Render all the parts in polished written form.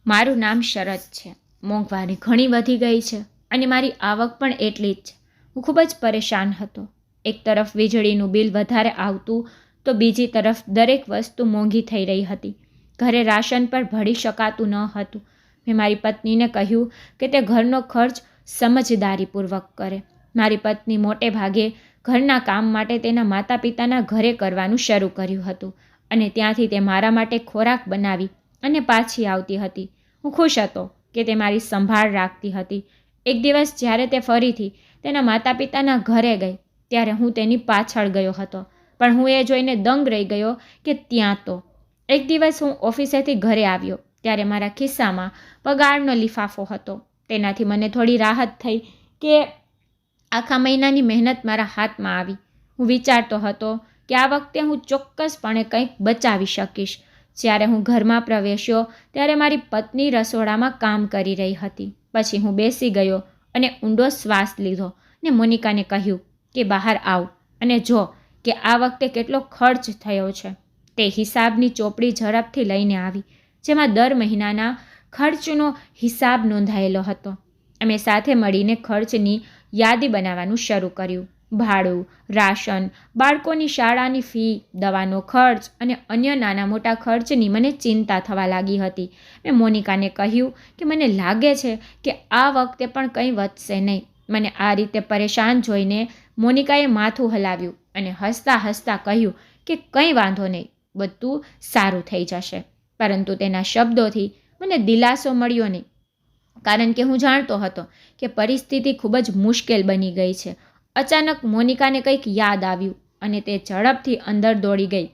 મારું નામ શરત છે. મોંઘવારી ઘણી વધી ગઈ છે અને મારી આવક પણ એટલી જ છે. હું ખૂબ જ પરેશાન હતો. એક તરફ વીજળીનું બિલ વધારે આવતું તો બીજી તરફ દરેક વસ્તુ મોંઘી થઈ રહી હતી. ઘરે રાશન પર ભળી શકાતું ન હતું. મેં મારી પત્નીને કહ્યું કે તે ઘરનો ખર્ચ સમજદારીપૂર્વક કરે. મારી પત્ની મોટે ભાગે ઘરના કામ માટે તેના માતા પિતાના ઘરે કરવાનું શરૂ કર્યું હતું અને ત્યાંથી તે મારા માટે ખોરાક બનાવી અને પાછી આવતી હતી. હું ખુશ હતો કે તે મારી સંભાળ રાખતી હતી. એક દિવસ જ્યારે તે ફરીથી તેના માતા પિતાના ઘરે ગઈ ત્યારે હું તેની પાછળ ગયો હતો, પણ હું એ જોઈને દંગ રહી ગયો કે ત્યાં તો એક દિવસ હું ઓફિસેથી ઘરે આવ્યો ત્યારે મારા ખિસ્સામાં પગારનો લિફાફો હતો. તેનાથી મને થોડી રાહત થઈ કે આખા મહિનાની મહેનત મારા હાથમાં આવી. હું વિચારતો હતો કે આ વખતે હું ચોક્કસપણે કંઈક બચાવી શકીશ. જ્યારે હું ઘરમાં પ્રવેશ્યો ત્યારે મારી પત્ની રસોડામાં કામ કરી રહી હતી. પછી હું બેસી ગયો અને ઊંડો શ્વાસ લીધો ને મોનિકાને કહ્યું કે બહાર આવ અને જો કે આ વખતે કેટલો ખર્ચ થયો છે. તે હિસાબની ચોપડી ઝડપથી લઈને આવી જેમાં દર મહિનાના ખર્ચનો હિસાબ નોંધાયેલો હતો. અમે સાથે મળીને ખર્ચની યાદી બનાવવાનું શરૂ કર્યું. ભાડું, રાશન, બાળકોની શાળાની ફી, દવાનો ખર્ચ અને અન્ય નાના મોટા ખર્ચની મને ચિંતા થવા લાગી હતી. મેં મોનિકાને કહ્યું કે મને લાગે છે કે આ વખતે પણ કંઈ વધશે નહીં. મને આ રીતે પરેશાન જોઈને મોનિકાએ માથું હલાવ્યું અને હસતા હસતા કહ્યું કે કંઈ વાંધો નહીં, બધું સારું થઈ જશે. પરંતુ તેના શબ્દોથી મને દિલાસો મળ્યો નહીં, કારણ કે હું જાણતો હતો કે પરિસ્થિતિ ખૂબ જ મુશ્કેલ બની ગઈ છે. અચાનક મોનિકાને કંઈક યાદ આવ્યું અને તે ઝડપથી અંદર દોડી ગઈ.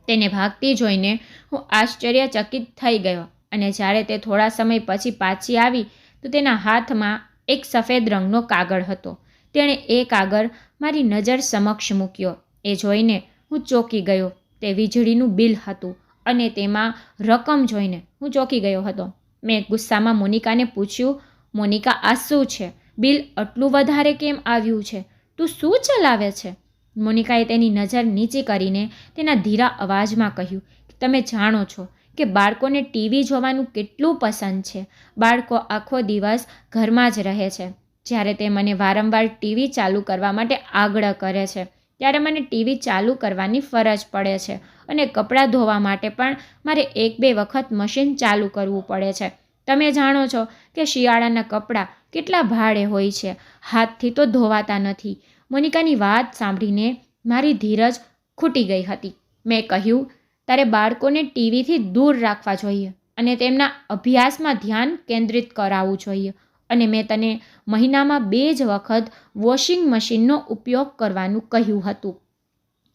તેને ભાગતી જોઈને હું આશ્ચર્યચકિત થઈ ગયો અને જ્યારે તે થોડા સમય પછી પાછી આવી તો તેના હાથમાં એક સફેદ રંગનો કાગળ હતો. તેણે એ કાગળ મારી નજર સમક્ષ મૂક્યો. એ જોઈને હું ચોંકી ગયો. તે વીજળીનું બિલ હતું અને તેમાં રકમ જોઈને હું ચોંકી ગયો હતો. મેં ગુસ્સામાં મોનિકાને પૂછ્યું, મોનિકા, આ શું છે? બિલ આટલું વધારે કેમ આવ્યું છે? તું શું ચલાવે છે? મોનિકાએ તેની નજર નીચી કરીને તેના ધીરા અવાજમાં કહ્યું કે તમે જાણો છો કે બાળકોને ટીવી જોવાનું કેટલું પસંદ છે. બાળકો આખો દિવસ ઘરમાં જ રહે છે. જ્યારે તે મને વારંવાર ટીવી ચાલુ કરવા માટે આગ્રહ કરે છે ત્યારે મને ટીવી ચાલુ કરવાની ફરજ પડે છે અને કપડાં ધોવા માટે પણ મારે 1-2 વખત મશીન ચાલુ કરવું પડે છે. તમે જાણો છો કે શિયાળાના કપડાં કેટલા ભારે હોય છે, હાથથી તો ધોવાતા નથી. મોનિકાની વાત સાંભળીને મારી ધીરજ ખૂટી ગઈ હતી. મેં કહ્યું, તારે બાળકોને ટીવીથી દૂર રાખવા જોઈએ અને તેમના અભ્યાસમાં ધ્યાન કેન્દ્રિત કરાવવું જોઈએ. અને મેં તને મહિનામાં 2 જ વખત વોશિંગ મશીનનો ઉપયોગ કરવાનું કહ્યું હતું.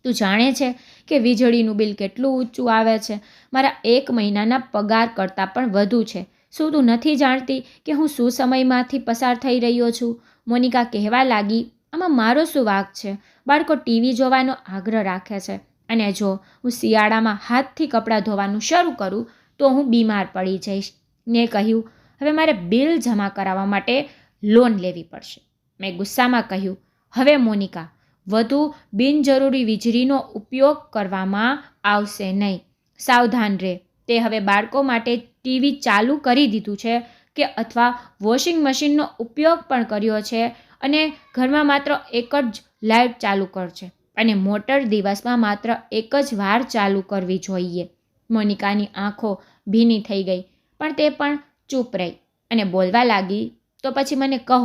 તું જાણે છે કે વીજળીનું બિલ કેટલું ઊંચું આવે છે? મારા 1 મહિનાના પગાર કરતાં પણ વધુ છે. શું તું નથી જાણતી કે હું શું સમયમાંથી પસાર થઈ રહ્યો છું? મોનિકા કહેવા લાગી, આમાં મારો શું વાંક છે? બાળકો ટીવી જોવાનો આગ્રહ રાખે છે અને જો હું શિયાળામાં હાથથી કપડાં ધોવાનું શરૂ કરું તો હું બીમાર પડી જઈશ. મેં કહ્યું, હવે મારે બિલ જમા કરાવવા માટે લોન લેવી પડશે. મેં ગુસ્સામાં કહ્યું, હવે મોનિકા, વધુ બિનજરૂરી વીજળીનો ઉપયોગ કરવામાં આવશે નહીં. સાવધાન રહે. તે હવે બાળકો માટે ટીવી ચાલુ કરી દીધું છે કે અથવા વોશિંગ મશીનનો ઉપયોગ પણ કર્યો છે અને ઘરમાં માત્ર એક જ લાઇટ ચાલુ કરશે અને મોટર દિવસમાં માત્ર એક જ વાર ચાલુ કરવી જોઈએ. મોનિકાની આંખો ભીની થઈ ગઈ, પણ તે પણ ચૂપ રહી અને બોલવા લાગી, તો પછી મને કહો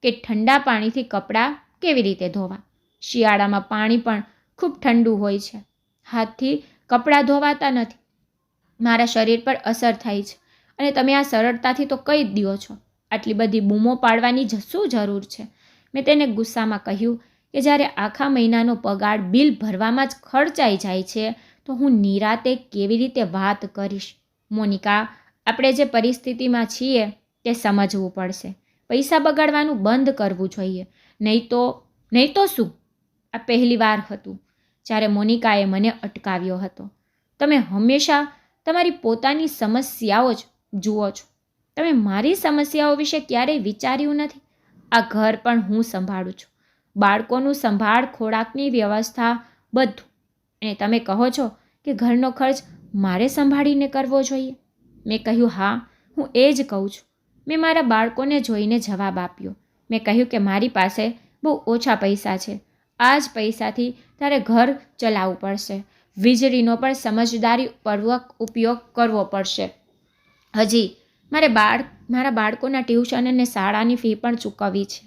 કે ઠંડા પાણીથી કપડાં કેવી રીતે ધોવા? શિયાળામાં પાણી પણ ખૂબ ઠંડુ હોય છે. હાથથી કપડાં ધોવાતા નથી. મારા શરીર પર અસર થાય છે અને તમે આ સરળતાથી તો કહી જ દો છો. આટલી બધી બૂમો પાડવાની શું જરૂર છે? મેં તેને ગુસ્સામાં કહ્યું કે જ્યારે આખા મહિનાનો પગાર બિલ ભરવામાં જ ખર્ચાઈ જાય છે તો હું નિરાતે કેવી રીતે વાત કરીશ? મોનિકા, આપણે જે પરિસ્થિતિમાં છીએ તે સમજવું પડશે. પૈસા બગાડવાનું બંધ કરવું જોઈએ. નહીં તો શું? આ પહેલી વાર હતું જ્યારે મોનિકાએ મને અટકાવ્યો હતો. તમે હંમેશા તમારી પોતાની સમસ્યાઓ જ જુઓ છો. તમે મારી સમસ્યાઓ વિશે ક્યારેય વિચાર્યું નથી. આ ઘર પણ હું સંભાળું છું, બાળકોનું સંભાળ, ખોરાકની વ્યવસ્થા, બધું. અને તમે કહો છો કે ઘરનો ખર્ચ મારે સંભાળીને કરવો જોઈએ. મેં કહ્યું, હા, હું એ જ કહું છું. મેં મારા બાળકોને જોઈને જવાબ આપ્યો. મેં કહ્યું કે મારી પાસે બહુ ઓછા પૈસા છે. આ જ પૈસાથી તારે ઘર ચલાવવું પડશે. વીજળીનો પણ સમજદારીપૂર્વક ઉપયોગ કરવો પડશે. હજી મારા બાળકોના ટ્યુશન અને શાળાની ફી પણ ચૂકવવી છે.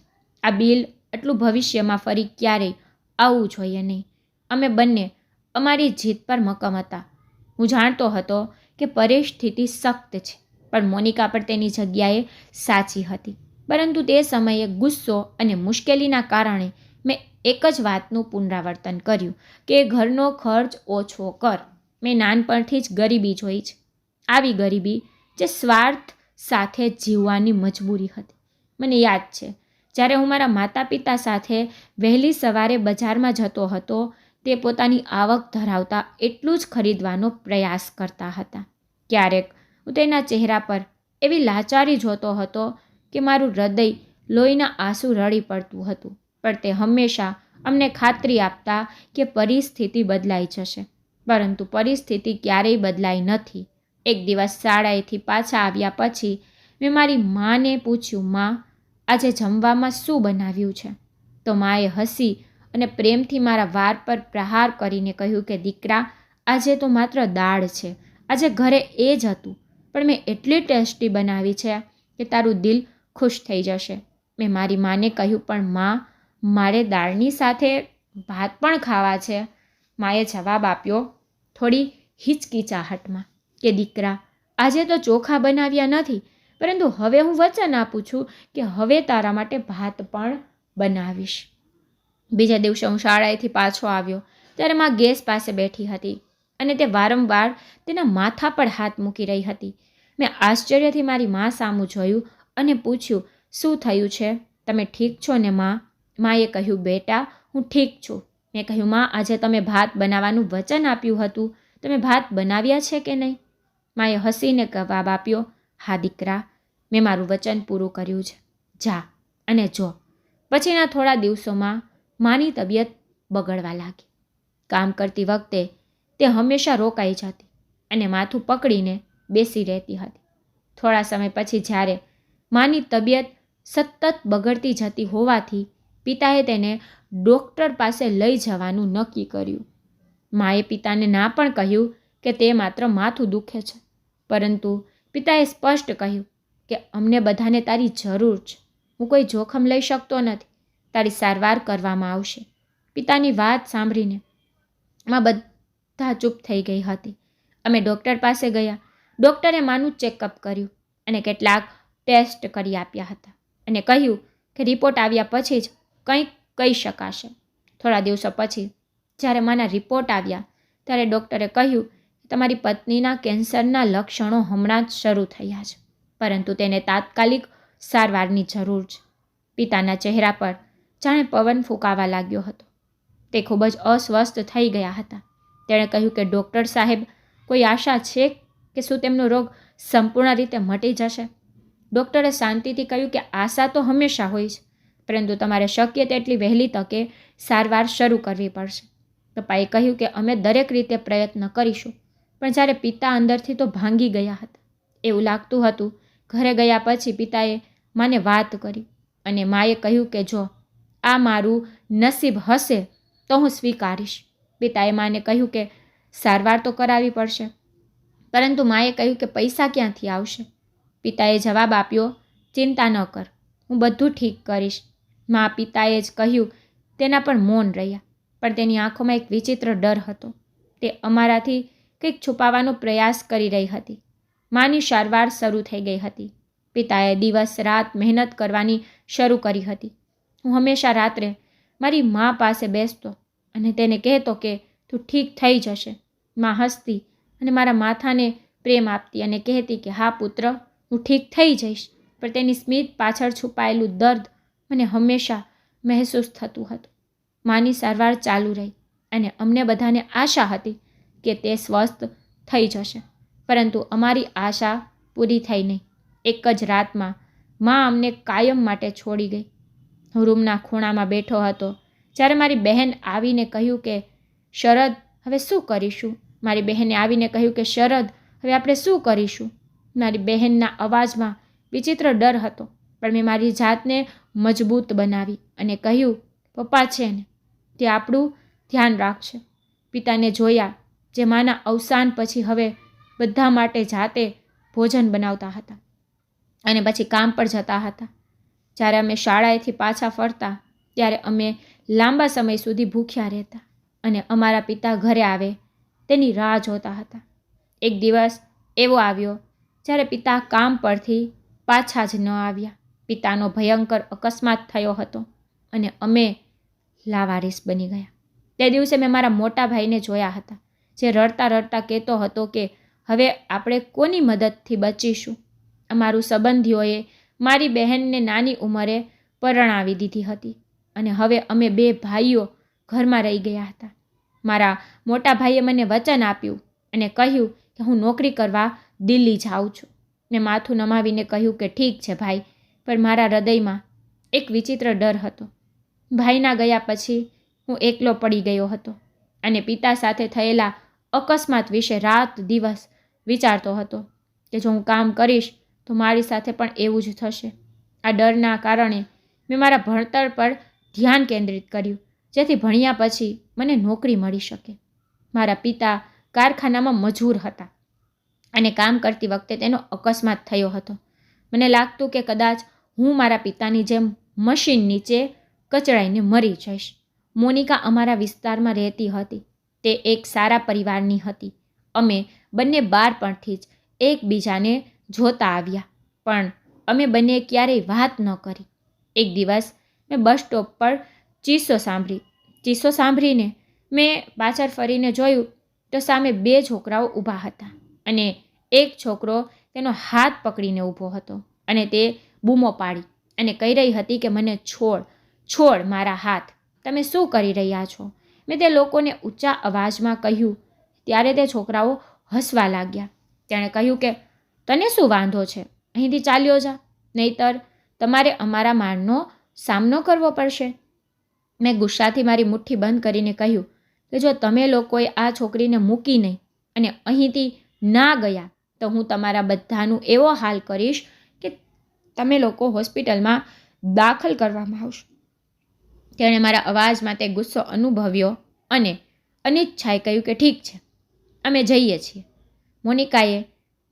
આ બિલ એટલું ભવિષ્યમાં ફરી ક્યારેય આવવું જોઈએ નહીં. અમે બંને અમારી જીત પર મક્કમ હતા. હું જાણતો હતો કે પરિસ્થિતિ સખ્ત છે, પણ મોનિકા પણ તેની જગ્યાએ સાચી હતી. પરંતુ તે સમયે ગુસ્સો અને મુશ્કેલીના કારણે મેં એક જ વાતનું પુનરાવર્તન કર્યું કે ઘરનો ખર્ચ ઓછો કર. મેં નાનપણથી જ ગરીબી જોઈ છે. આવી ગરીબી જે સ્વાર્થ સાથે જીવવાની મજબૂરી હતી. મને યાદ છે, જ્યારે હું મારા માતા પિતા સાથે વહેલી સવારે બજારમાં જતો હતો, તે પોતાની આવક ધરાવતા એટલું જ ખરીદવાનો પ્રયાસ કરતા હતા. ક્યારેક હું તેના ચહેરા પર એવી લાચારી જોતો હતો કે મારું હૃદય લોહીના આંસુ રડી પડતું હતું. પણ તે હંમેશા અમને ખાતરી આપતા કે પરિસ્થિતિ બદલાઈ જશે. પરંતુ પરિસ્થિતિ ક્યારેય બદલાઈ નથી. એક દિવસ શાળાએથી પાછા આવ્યા પછી મેં મારી માને પૂછ્યું, માં, આજે જમવામાં શું બનાવ્યું છે? તો માએ હસી અને પ્રેમથી મારા વાર પર પ્રહાર કરીને કહ્યું કે દીકરા, આજે તો માત્ર દાળ છે. આજે ઘરે એ જ હતું, પણ મેં એટલી ટેસ્ટી બનાવી છે કે તારું દિલ ખુશ થઈ જશે. મેં મારી માને કહ્યું, પણ માં, મારે દાળની સાથે ભાત પણ ખાવા છે. માએ જવાબ આપ્યો થોડી હિચકિચાહટમાં કે દીકરા, આજે તો ચોખા બનાવ્યા નથી, પરંતુ હવે હું વચન આપું છું કે હવે તારા માટે ભાત પણ બનાવીશ. બીજા દિવસે હું શાળાએથી પાછો આવ્યો ત્યારે માં ગેસ પાસે બેઠી હતી અને તે વારંવાર તેના માથા પર હાથ મૂકી રહી હતી. મેં આશ્ચર્યથી મારી મા સામું જોયું અને પૂછ્યું, શું થયું છે? તમે ઠીક છો ને માં? માએ કહ્યું, બેટા, હું ઠીક છું. મેં કહ્યું, માં, આજે તમે ભાત બનાવવાનું વચન આપ્યું હતું, તમે ભાત બનાવ્યા છે કે નહીં? માએ હસીને જવાબ આપ્યો, હા દીકરા, મેં મારું વચન પૂરું કર્યું છે. જા અને જો. પછીના થોડા દિવસોમાં માની તબિયત બગડવા લાગી. કામ કરતી વખતે તે હંમેશા રોકાઈ જતી અને માથું પકડીને બેસી રહેતી હતી. થોડા સમય પછી જ્યારે માની તબિયત સતત બગડતી જતી હોવાથી પિતાએ તેને ડૉક્ટર પાસે લઈ જવાનું નક્કી કર્યું. માએ પિતાને ના પણ કહ્યું કે તે માત્ર માથું દુખે છે, પરંતુ પિતાએ સ્પષ્ટ કહ્યું કે અમને બધાને તારી જરૂર છે. હું કોઈ જોખમ લઈ શકતો નથી. તારી સારવાર કરવામાં આવશે. પિતાની વાત સાંભળીને માં બધા ચૂપ થઈ ગઈ હતી. અમે ડૉક્ટર પાસે ગયા. ડૉક્ટરે માનું ચેકઅપ કર્યું અને કેટલાક ટેસ્ટ કરી આપ્યા હતા અને કહ્યું કે રિપોર્ટ આવ્યા પછી જ કંઈક કહી શકાશે. થોડા દિવસો પછી જ્યારે માના રિપોર્ટ આવ્યા ત્યારે ડૉક્ટરે કહ્યું કે તમારી પત્નીના કેન્સરના લક્ષણો હમણાં જ શરૂ થયા છે, પરંતુ તેને તાત્કાલિક સારવારની જરૂર છે. પિતાના ચહેરા પર જાણે પવન ફૂંકાવા લાગ્યો હતો. તે ખૂબ જ અસ્વસ્થ થઈ ગયા હતા. તેણે કહ્યું કે ડૉક્ટર સાહેબ, કોઈ આશા છે કે શું તેમનો રોગ સંપૂર્ણ રીતે મટી જશે? ડૉક્ટરે શાંતિથી કહ્યું કે આશા તો હંમેશા હોય છે, પરંતુ તમારે શક્ય તેટલી વહેલી તકે સારવાર શરૂ કરવી પડશે. પપ્પાએ કહ્યું કે અમે દરેક રીતે પ્રયત્ન કરીશું. પણ જ્યારે પિતા અંદરથી તો ભાંગી ગયા હતા. એવું લાગતું હતું ઘરે ગયા પછી પિતાએ માને વાત કરી અને માએ કહ્યું કે જો આ મારું નસીબ હશે તો હું સ્વીકારીશ. પિતાએ માને કહ્યું કે સારવાર તો કરાવવી પડશે, પરંતુ માએ કહ્યું કે પૈસા ક્યાંથી આવશે? પિતાએ જવાબ આપ્યો, ચિંતા ન કર, હું બધું ઠીક કરીશ. મા પિતાએ જ કહ્યું તેના પણ મૌન રહ્યા, પણ તેની આંખોમાં એક વિચિત્ર ડર હતો. તે અમારાથી કંઈક છુપાવવાનો પ્રયાસ કરી રહી હતી. માની સારવાર શરૂ થઈ ગઈ હતી. પિતાએ દિવસ રાત મહેનત કરવાની શરૂ કરી હતી. હું હંમેશા રાત્રે મારી મા પાસે બેસતો અને તેને કહેતો કે તું ઠીક થઈ જશે. મા હસતી અને મારા માથાને પ્રેમ આપતી અને કહેતી કે હા પુત્ર, હું ઠીક થઈ જઈશ. પણ તેની સ્મિત પાછળ છુપાયેલું દર્દ મને હંમેશા મહેસૂસ થતું હતું. માની સારવાર ચાલુ રહી અને અમને બધાને આશા હતી કે તે સ્વસ્થ થઈ જશે, પરંતુ અમારી આશા પૂરી થઈ નહીં. એક જ રાતમાં મા અમને કાયમ માટે છોડી ગઈ. હું રૂમના ખૂણામાં બેઠો હતો જ્યારે મારી બહેન આવીને કહ્યું કે શરદ, હવે શું કરીશું? મારી બહેને આવીને કહ્યું કે શરદ, હવે આપણે શું કરીશું? મારી બહેનના અવાજમાં વિચિત્ર ડર હતો, પણ મેં મારી જાતને મજબૂત બનાવી અને કહ્યું, પપ્પા છે ને, તે આપણું ધ્યાન રાખશે. પિતાને જોયા, જે માના અવસાન પછી હવે બધા માટે જાતે ભોજન બનાવતા હતા અને પછી કામ પર જતા હતા. જ્યારે અમે શાળાએથી પાછા ફરતા ત્યારે અમે લાંબા સમય સુધી ભૂખ્યા રહેતા અને અમારા પિતા ઘરે આવે તેની રાહ જોતા હતા. એક દિવસ એવો આવ્યો જ્યારે પિતા કામ પરથી પાછા જ ન આવ્યા. પિતાનો ભયંકર અકસ્માત થયો હતો અને અમે લાવારીસ બની ગયા. તે દિવસે મેં મારા મોટા ભાઈને જોયા હતા, જે રડતા રડતા કહેતો હતો કે હવે આપણે કોની મદદથી બચીશું. અમારું સંબંધીઓએ મારી બહેનને નાની ઉંમરે પરણાવી દીધી હતી અને હવે અમે 2 ભાઈઓ ઘરમાં રહી ગયા હતા. મારા મોટા ભાઈએ મને વચન આપ્યું અને કહ્યું કે હું નોકરી કરવા દિલ્હી જાઉં છું. મેં માથું નમાવીને કહ્યું કે ઠીક છે ભાઈ, પણ મારા હૃદયમાં એક વિચિત્ર ડર હતો. ભાઈના ગયા પછી હું એકલો પડી ગયો હતો અને પિતા સાથે થયેલા અકસ્માત વિશે રાત દિવસ વિચારતો હતો કે જો હું કામ કરીશ તો મારી સાથે પણ એવું જ થશે. આ ડરના કારણે મેં મારા ભણતર પર ધ્યાન કેન્દ્રિત કર્યું, જેથી ભણ્યા પછી મને નોકરી મળી શકે. મારા પિતા કારખાનામાં મજૂર હતા અને કામ કરતી વખતે તેનો અકસ્માત થયો હતો. મને લાગતું કે કદાચ હું મારા પિતાની જેમ મશીન નીચે કચડાઈને મરી જઈશ. મોનિકા અમારા વિસ્તારમાં રહેતી હતી. તે એક સારા પરિવારની હતી. અમે બંને બાળપણથી જ એકબીજાને જોતા આવ્યા, પણ અમે બંને ક્યારેય વાત ન કરી. એક દિવસ મેં બસ સ્ટોપ પર ચીસો સાંભળીને મેં પાછળ ફરીને જોયું તો સામે 2 છોકરાઓ ઊભા હતા અને એક છોકરો તેનો હાથ પકડીને ઊભો હતો અને તે બૂમો પાડી અને કહી રહી હતી કે મને છોડ મારા હાથ, તમે શું કરી રહ્યા છો? મેં તે લોકોને ઊંચા અવાજમાં કહ્યું. ત્યારે તે છોકરાઓ હસવા લાગ્યા. તેણે કહ્યું કે તને શું વાંધો છે? અહીંથી ચાલ્યો જા, નહીંતર તમારે અમારા મારનો સામનો કરવો પડશે. મેં ગુસ્સાથી મારી મુઠ્ઠી બંધ કરીને કહ્યું કે જો તમે લોકોએ આ છોકરીને મૂકી નહીં અને અહીંથી ના ગયા તો હું તમારા બધાનું એવો હાલ કરીશ કે તમે લોકો હોસ્પિટલમાં દાખલ કરવામાં આવશો. તેણે મારા અવાજમાં તે ગુસ્સો અનુભવ્યો અને અનિચ્છાએ કહ્યું કે ઠીક છે, અમે જઈએ છીએ. મોનિકાએ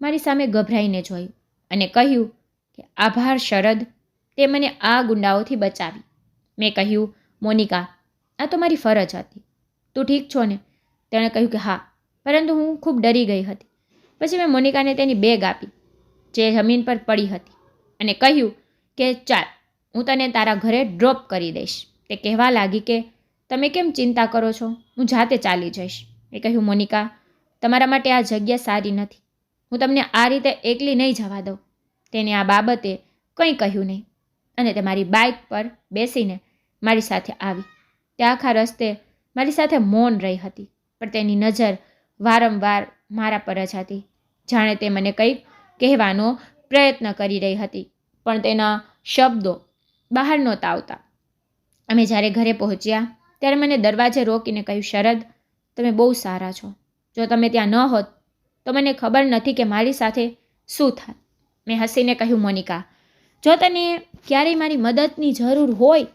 મારી સામે ગભરાઈને જોયું અને કહ્યું કે આભાર શરદ, તે મને આ ગુંડાઓથી બચાવી. મેં કહ્યું, મોનિકા, આ તો મારી ફરજ હતી. તું ઠીક છો ને? તેણે કહ્યું કે હા, પરંતુ હું ખૂબ ડરી ગઈ હતી. પછી મેં મોનિકાને તેની બેગ આપી જે જમીન પર પડી હતી અને કહ્યું કે ચાલ, હું તને તારા ઘરે ડ્રોપ કરી દઈશ. તે કહેવા લાગી કે તમે કેમ ચિંતા કરો છો, હું જાતે ચાલી જઈશ. મેં કહ્યું, મોનિકા, તમારા માટે આ જગ્યા સારી નથી. હું તમને આ રીતે એકલી નહીં જવા દઉં. તેને આ બાબતે કંઈ કહ્યું નહીં અને તે મારી બાઇક પર બેસીને મારી સાથે આવી. તે આખા રસ્તે મારી સાથે મૌન રહી હતી, પણ તેની નજર વારંવાર મારા પર જ હતી, જાણે તે મને કંઈક કહેવાનો પ્રયત્ન કરી રહી હતી, પણ તેના શબ્દો બહાર નહોતા આવતા. અમે જ્યારે ઘરે પહોંચ્યા ત્યારે મને દરવાજે રોકીને કહ્યું, શરદ, તમે બહુ સારા છો. જો તમે ત્યાં ન હોત તો મને ખબર નથી કે મારી સાથે શું થાય. મેં હસીને કહ્યું, મોનિકા, જો તને ક્યારેય મારી મદદની જરૂર હોય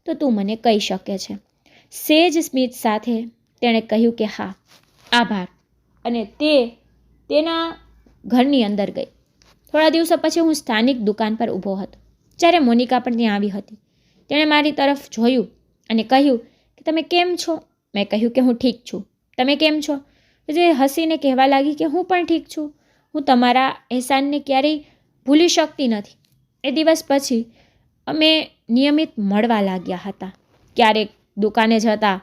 તો તું મને કહી શકે છે. સેજ સ્મિત સાથે તેણે કહ્યું કે હા, આભાર, અને તે તેના ઘરની અંદર ગઈ. થોડા દિવસો પછી હું સ્થાનિક દુકાન પર ઊભો હતો જ્યારે મોનિકા પણ ત્યાં આવી હતી. તેણે મારી તરફ જોયું અને કહ્યું કે તમે કેમ છો? મેં કહ્યું કે હું ઠીક છું. તમે કેમ છો? જે હસીને કહેવા લાગી કે હું પણ ઠીક છું. હું તમારા અહેસાનને ક્યારેય ભૂલી શકતી નથી. એ દિવસ પછી અમે નિયમિત મળવા લાગ્યા હતા, ક્યારેક દુકાને જતા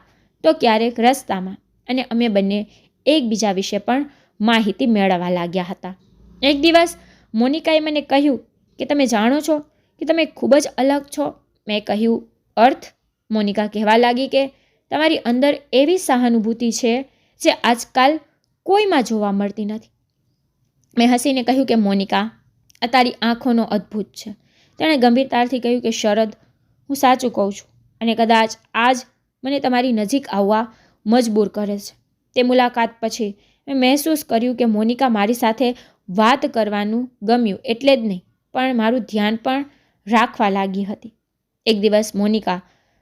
તો ક્યારેક રસ્તામાં, અને અમે બંને એકબીજા વિશે પણ માહિતી મેળવવા લાગ્યા હતા. એક દિવસ મોનિકાએ મને કહ્યું કે તમે જાણો છો કે તમે ખૂબ જ અલગ છો. મેં કહ્યું, અર્થ? મોનિકા કહેવા લાગી કે તમારી અંદર એવી સહાનુભૂતિ છે જે આજકાલ કોઈમાં જોવા મળતી નથી. મેં હસીને કહ્યું કે મોનિકા, આ તારી આંખોનો અદ્ભુત છે. તેણે ગંભીરતાથી કહ્યું કે શરદ, હું સાચું કહું છું અને કદાચ આજ મને તમારી નજીક આવવા મજબૂર કરે છે. તે મુલાકાત પછી મેં મહેસૂસ કર્યું કે મોનિકા મારી સાથે વાત કરવાનું ગમ્યું એટલે જ નહીં, પણ મારું ધ્યાન પણ રાખવા લાગી હતી. એક દિવસ મોનિકા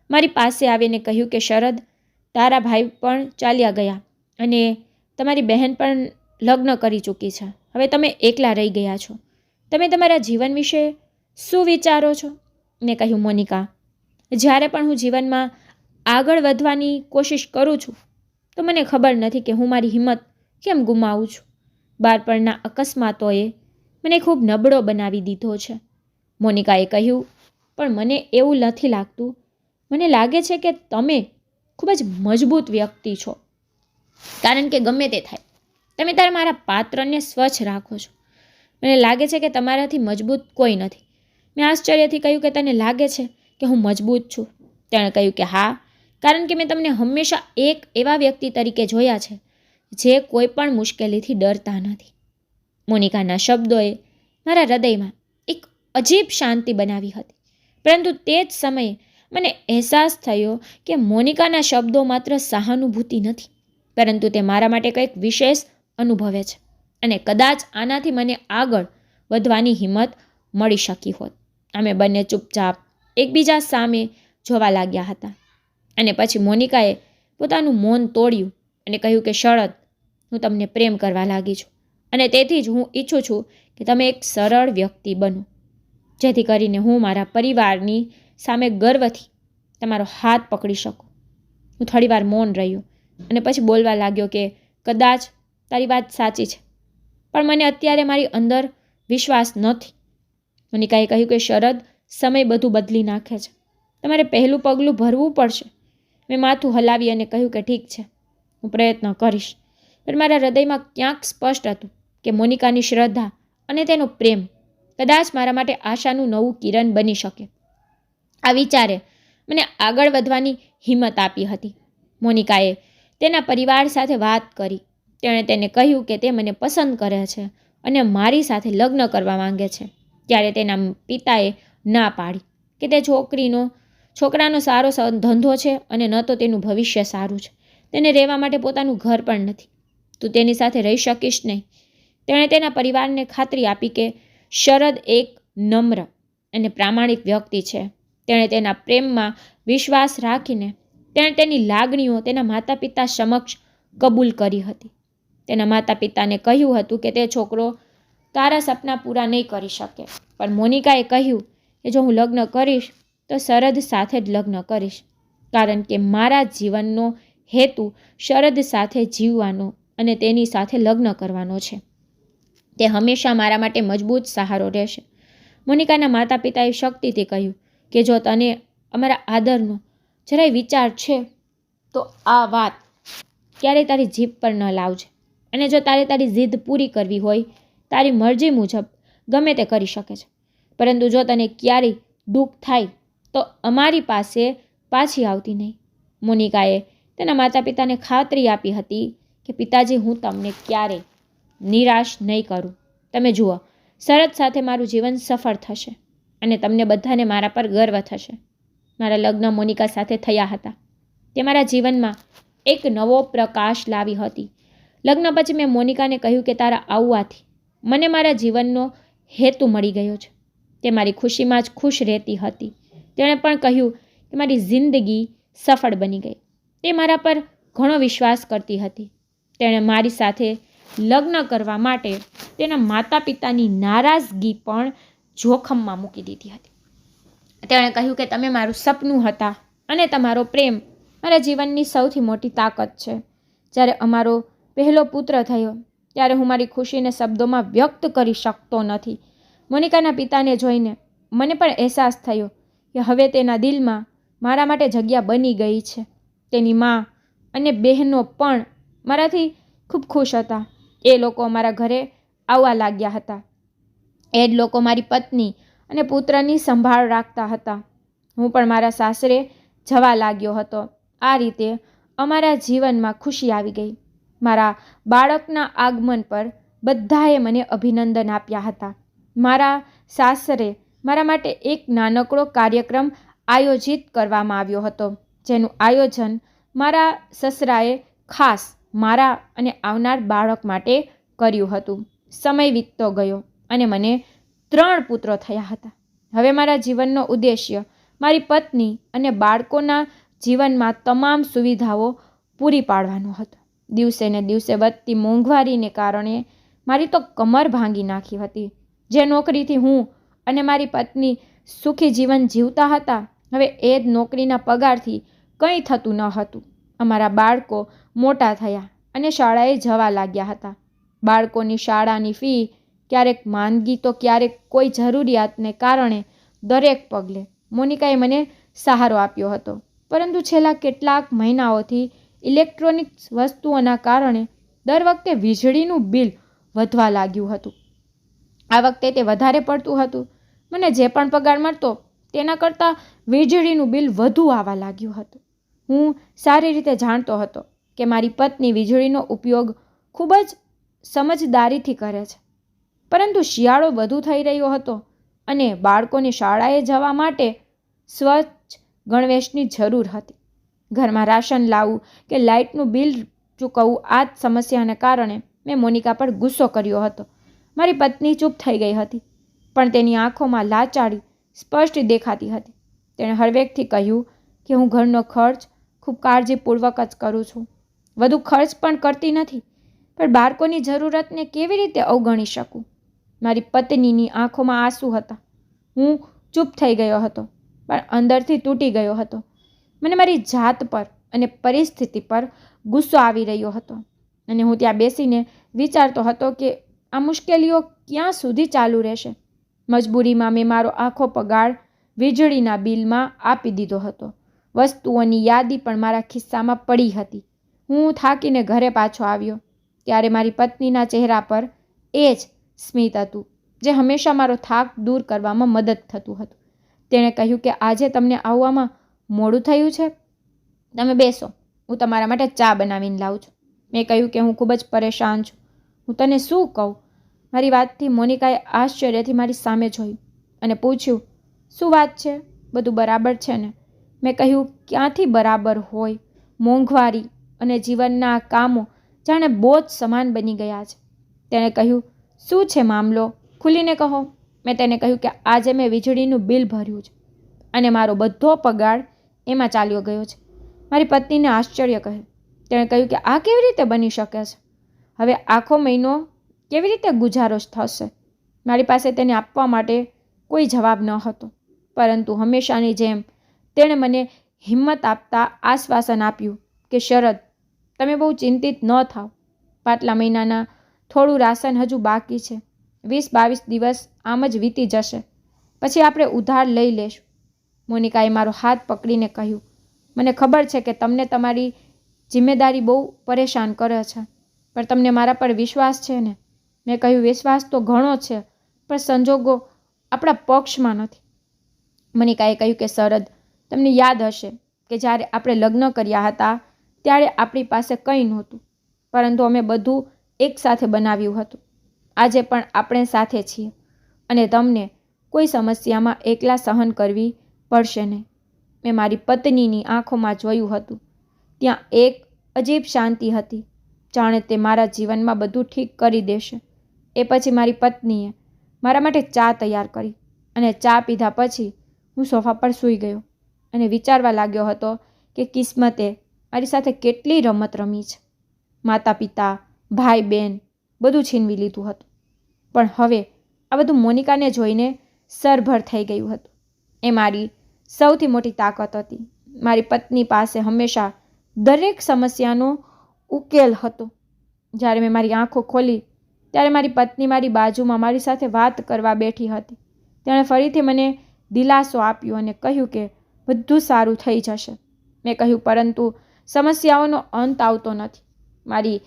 મારી પાસે આવીને કહ્યું કે શરદ, તારા ભાઈ પણ ચાલ્યા ગયા અને તમારી બહેન પણ લગ્ન કરી ચૂકી છે. હવે તમે એકલા રહી ગયા છો. તમે તમારા જીવન વિશે શું વિચારો છો? મેં કહ્યું, મોનિકા, જ્યારે પણ હું જીવનમાં આગળ વધવાની કોશિશ કરું છું તો મને ખબર નથી કે હું મારી હિંમત કેમ ગુમાવું છું. બાળપણના અકસ્માતોએ મને ખૂબ નબળો બનાવી દીધો છે. મોનિકાએ કહ્યું, પણ મને એવું નથી લાગતું. મને લાગે છે કે તમે ખૂબ જ મજબૂત વ્યક્તિ છો. કારણ કે ગમે તે થાય, તમે મારા પાત્રને સ્વચ્છ રાખો છો. મને લાગે છે કે તમારાથી મજબૂત કોઈ નથી. મેં આશ્ચર્યથી કહ્યું કે તને લાગે છે કે હું મજબૂત છું? તેણે કહ્યું કે હા, કારણ કે મેં તમને હંમેશા એક એવા વ્યક્તિ તરીકે જોયા છે જે કોઈ પણ મુશ્કેલીથી ડરતા નથી. મોનિકાના શબ્દોએ મારા હૃદયમાં એક અજીબ શાંતિ બનાવી હતી. પરંતુ તે જ સમયે મને અહેસાસ થયો કે મોનિકાના શબ્દો માત્ર સહાનુભૂતિ નથી, પરંતુ તે મારા માટે કંઈક વિશેષ અનુભવે છે અને કદાચ આનાથી મને આગળ વધવાની હિંમત મળી શકી હોત. અમે બંને ચૂપચાપ એકબીજા સામે જોવા લાગ્યા હતા અને પછી મોનિકાએ પોતાનું મૌન તોડ્યું અને કહ્યું કે શરદ, હું તમને પ્રેમ કરવા લાગી છું અને તેથી જ હું ઈચ્છું છું કે તમે એક સરળ વ્યક્તિ બનો, જેથી કરીને હું મારા પરિવારની સામે ગર્વથી તમારો હાથ પકડી શકું. હું થોડીવાર મૌન રહ્યો અને પછી બોલવા લાગ્યો કે કદાચ તારી વાત સાચી છે, પણ મને અત્યારે મારી અંદર વિશ્વાસ નથી. મોનિકાએ કહ્યું કે શરદ, સમય બધું બદલી નાખે છે. તમારે પહેલું પગલું ભરવું પડશે. મેં માથું હલાવી અને કહ્યું કે ઠીક છે, હું પ્રયત્ન કરીશ. પણ મારા હૃદયમાં ક્યાંક સ્પષ્ટ હતું કે મોનિકાની શ્રદ્ધા અને તેનો પ્રેમ કદાચ મારા માટે આશાનું નવું કિરણ બની શકે. આ વિચારે મને આગળ વધવાની હિંમત આપી હતી. મોનિકાએ તેના પરિવાર સાથે વાત કરી. તેણે તેને કહ્યું કે તે મને પસંદ કરે છે અને મારી સાથે લગ્ન કરવા માંગે છે. ત્યારે તેના પિતાએ ના પાડી કે તે છોકરાનો સારો ધંધો છે અને ન તો તેનું ભવિષ્ય સારું છે. તેને રહેવા માટે પોતાનું ઘર પણ નથી. તું તેની સાથે રહી શકીશ નહીં. તેણે તેના પરિવારને ખાતરી આપી કે શરદ એક નમ્ર અને પ્રામાણિક વ્યક્તિ છે. તેણે તેના પ્રેમમાં વિશ્વાસ રાખીને તેણે તેની લાગણીઓ તેના માતા પિતા સમક્ષ કબૂલ કરી હતી. તેના માતા પિતાને કહ્યું હતું કે તે છોકરો તારા સપના પૂરા નહીં કરી શકે, પણ મોનિકાએ કહ્યું કે જો હું લગ્ન કરીશ તો શરદ સાથે જ લગ્ન કરીશ, કારણ કે મારા જીવનનો હેતુ શરદ સાથે જીવવાનો અને તેની સાથે લગ્ન કરવાનો છે. તે હંમેશા મારા માટે મજબૂત સહારો રહેશે. મોનિકાના માતા પિતાએ શક્તિથી કહ્યું કે જો તને અમારા આદરનો જરાય વિચાર છે તો આ વાત ક્યારેય તારી જીભ પર ન લાવજે, અને જો તારે તારી જીદ પૂરી કરવી હોય, તારી મરજી મુજબ ગમે તે કરી શકે છે, પરંતુ જો તને ક્યારેય દુઃખ થાય તો અમારી પાસે પાછી આવતી નહીં. મોનિકાએ તેના માતા પિતાને ખાતરી આપી હતી કે પિતાજી, હું તમને ક્યારેય નિરાશ નહીં કરું. તમે જુઓ, શરદ સાથે મારું જીવન સફળ થશે અને તમને બધાને મારા પર ગર્વ થશે. મારા લગ્ન મોનિકા સાથે થયા હતા. તે મારા જીવનમાં એક નવો પ્રકાશ લાવી હતી. લગ્ન પછી મેં મોનિકાને કહ્યું કે તારા આવવાથી મને મારા જીવનનો હેતુ મળી ગયો છે. તે મારી ખુશીમાં જ ખુશ રહેતી હતી. તેણે પણ કહ્યું કે મારી જિંદગી સફળ બની ગઈ. તે મારા પર ઘણો વિશ્વાસ કરતી હતી. તેણે મારી સાથે લગ્ન કરવા માટે તેના માતા પિતાની નારાજગી પણ જોખમમાં મૂકી દીધી હતી. તેણે કહ્યું કે તમે મારું સપનું હતા અને તમારો પ્રેમ મારા જીવનની સૌથી મોટી તાકાત છે. જ્યારે અમારો પહેલો પુત્ર થયો ત્યારે હું મારી ખુશીને શબ્દોમાં વ્યક્ત કરી શકતો નથી. મોનિકાના પિતાને જોઈને મને પણ અહેસાસ થયો કે હવે તેના દિલમાં મારા માટે જગ્યા બની ગઈ છે. તેની મા અને બહેનો પણ મારાથી ખૂબ ખુશ હતા. એ લોકો અમારા ઘરે આવવા લાગ્યા હતા. એ જ લોકો મારી પત્ની અને પુત્રની સંભાળ રાખતા હતા. હું પણ મારા સાસરે જવા લાગ્યો હતો. આ રીતે અમારા જીવનમાં ખુશી આવી ગઈ. મારા બાળકના આગમન પર બધાએ મને અભિનંદન આપ્યા હતા. મારા સાસરે મારા માટે એક નાનકડો કાર્યક્રમ આયોજિત કરવામાં આવ્યો હતો, જેનું આયોજન મારા સસરાએ ખાસ મારા અને આવનાર બાળક માટે કર્યું હતું. સમય વીતતો ગયો અને મને 3 પુત્રો થયા હતા. હવે મારા જીવનનો ઉદ્દેશ્ય મારી પત્ની અને બાળકોના જીવનમાં તમામ સુવિધાઓ પૂરી પાડવાનો હતો. દિવસે ને દિવસે વધતી મોંઘવારીને કારણે મારી તો કમર ભાંગી નાખી હતી. જે નોકરીથી હું અને મારી પત્ની સુખી જીવન જીવતા હતા, હવે એ જ નોકરીના પગારથી કંઈ થતું ન હતું. અમારા બાળકો મોટા થયા અને શાળાએ જવા લાગ્યા હતા. બાળકોની શાળાની ફી, ક્યારેક માંદગી તો ક્યારેક કોઈ જરૂરિયાતને કારણે દરેક પગલે મોનિકાએ મને સહારો આપ્યો હતો. પરંતુ છેલ્લા કેટલાક મહિનાઓથી ઇલેક્ટ્રોનિક્સ વસ્તુઓના કારણે દર વખતે વીજળીનું બિલ વધવા લાગ્યું હતું. આ વખતે તે વધારે પડતું હતું. મને જે પણ પગાર મળતો તેના કરતાં વીજળીનું બિલ વધુ આવવા લાગ્યું હતું. હું સારી રીતે જાણતો હતો કે મારી પત્ની વીજળીનો ઉપયોગ ખૂબ જ સમજદારીથી કરે છે, પરંતુ શિયાળો વધુ થઈ રહ્યો હતો અને બાળકોને શાળાએ જવા માટે સ્વચ્છ ગણવેશની જરૂર હતી. ઘરમાં રાશન લાવવું કે લાઇટનું બિલ ચૂકવવું, આ જ સમસ્યાને કારણે મેં મોનિકા પર ગુસ્સો કર્યો હતો. મારી પત્ની ચૂપ થઈ ગઈ હતી, પણ તેની આંખોમાં લાચારી સ્પષ્ટ દેખાતી હતી. તેણે હળવેકથી કહ્યું કે હું ઘરનો ખર્ચ ખૂબ કાળજીપૂર્વક જ કરું છું, વધુ ખર્ચ પણ કરતી નથી, પણ બાળકોની જરૂરતને કેવી રીતે અવગણી શકું? મારી પત્નીની આંખોમાં આંસુ હતા. હું ચૂપ થઈ ગયો હતો, પણ અંદરથી તૂટી ગયો હતો. મને મારી જાત પર અને પરિસ્થિતિ પર ગુસ્સો આવી રહ્યો હતો અને હું ત્યાં બેસીને વિચારતો હતો કે આ મુશ્કેલીઓ ક્યાં સુધી ચાલુ રહેશે. મજબૂરીમાં મેં મારો આખો પગાર વીજળીના બિલમાં આપી દીધો હતો. વસ્તુઓની યાદી પણ મારા ખિસ્સામાં પડી હતી. હું થાકીને ઘરે પાછો આવ્યો ત્યારે મારી પત્નીના ચહેરા પર એ જ સ્મિત હતું જે હંમેશા મારો થાક દૂર કરવામાં મદદ થતું હતું. તેણે કહ્યું કે આજે તમને આવવામાં મોડું થયું છે, તમે બેસો, હું તમારા માટે ચા બનાવીને લાવું છું. મેં કહ્યું કે હું ખૂબ જ પરેશાન છું. હું તને શું કહું? મારી વાતથી મોનિકાએ આશ્ચર્યથી મારી સામે જોયું અને પૂછ્યું, શું વાત છે? બધું બરાબર છે ને? મેં કહ્યું, ક્યાંથી બરાબર હોય? મોંઘવારી અને જીવનના કામો જાણે બોજ સમાન બની ગયા છે. તેણે કહ્યું, શું છે મામલો? ખુલીને કહો. મેં તેને કહ્યું કે આજે મેં વીજળીનું બિલ ભર્યું છે અને મારો બધો પગાર એમાં ચાલ્યો ગયો છે. મારી પત્નીને આશ્ચર્ય કહ્યું. તેણે કહ્યું કે આ કેવી રીતે બની શકે છે? હવે આખો મહિનો કેવી રીતે ગુજારો થશે? મારી પાસે તેને આપવા માટે કોઈ જવાબ ન હતો, પરંતુ હંમેશાની જેમ તેણે મને હિંમત આપતા આશ્વાસન આપ્યું કે શરદ, તમે બહુ ચિંતિત ન થાઓ. પાછલા મહિનાના થોડું રાશન હજુ બાકી છે. 20-22 દિવસ આમ જ વીતી જશે, પછી આપણે ઉધાર લઈ લેશું. મોનિકાએ મારો હાથ પકડીને કહ્યું, મને ખબર છે કે તમને તમારી જિમ્મેદારી બહુ પરેશાન કરે છે, પણ તમને મારા પર વિશ્વાસ છે ને? મેં કહ્યું, વિશ્વાસ તો ઘણો છે, પણ સંજોગો આપણા પક્ષમાં નથી. મોનિકાએ કહ્યું કે શરદ, તમને યાદ હશે કે જ્યારે આપણે લગ્ન કર્યા હતા ત્યારે આપણી પાસે કંઈ નહોતું, પરંતુ અમે બધું એકસાથે બનાવ્યું હતું. આજે પણ આપણે સાથે છીએ અને તમને કોઈ સમસ્યામાં એકલા સહન કરવી પડશે નહીં. મેં મારી પત્નીની આંખોમાં જોયું હતું. ત્યાં એક અજીબ શાંતિ હતી, જાણે તે મારા જીવનમાં બધું ઠીક કરી દેશે. એ પછી મારી પત્નીએ મારા માટે ચા તૈયાર કરી અને ચા પીધા પછી હું સોફા પર સૂઈ ગયો અને વિચારવા લાગ્યો હતો કે કિસ્મતે મારી સાથે કેટલી રમત રમી છે. માતા પિતા, ભાઈ બહેન બધું છીનવી લીધું હતું, પણ હવે આ બધું મોનિકાને જોઈને સરભર થઈ ગયું હતું. એ મારી સૌથી મોટી તાકાત હતી. મારી પત્ની પાસે હંમેશા દરેક સમસ્યાનો ઉકેલ હતો. જ્યારે મેં મારી આંખો ખોલી ત્યારે મારી પત્ની મારી બાજુમાં મારી સાથે વાત કરવા બેઠી હતી. તેણે ફરીથી મને દિલાસો આપ્યો અને કહ્યું કે બધું સારું થઈ જશે. મેં કહ્યું, પરંતુ સમસ્યાઓનો અંત આવતો નથી. મારી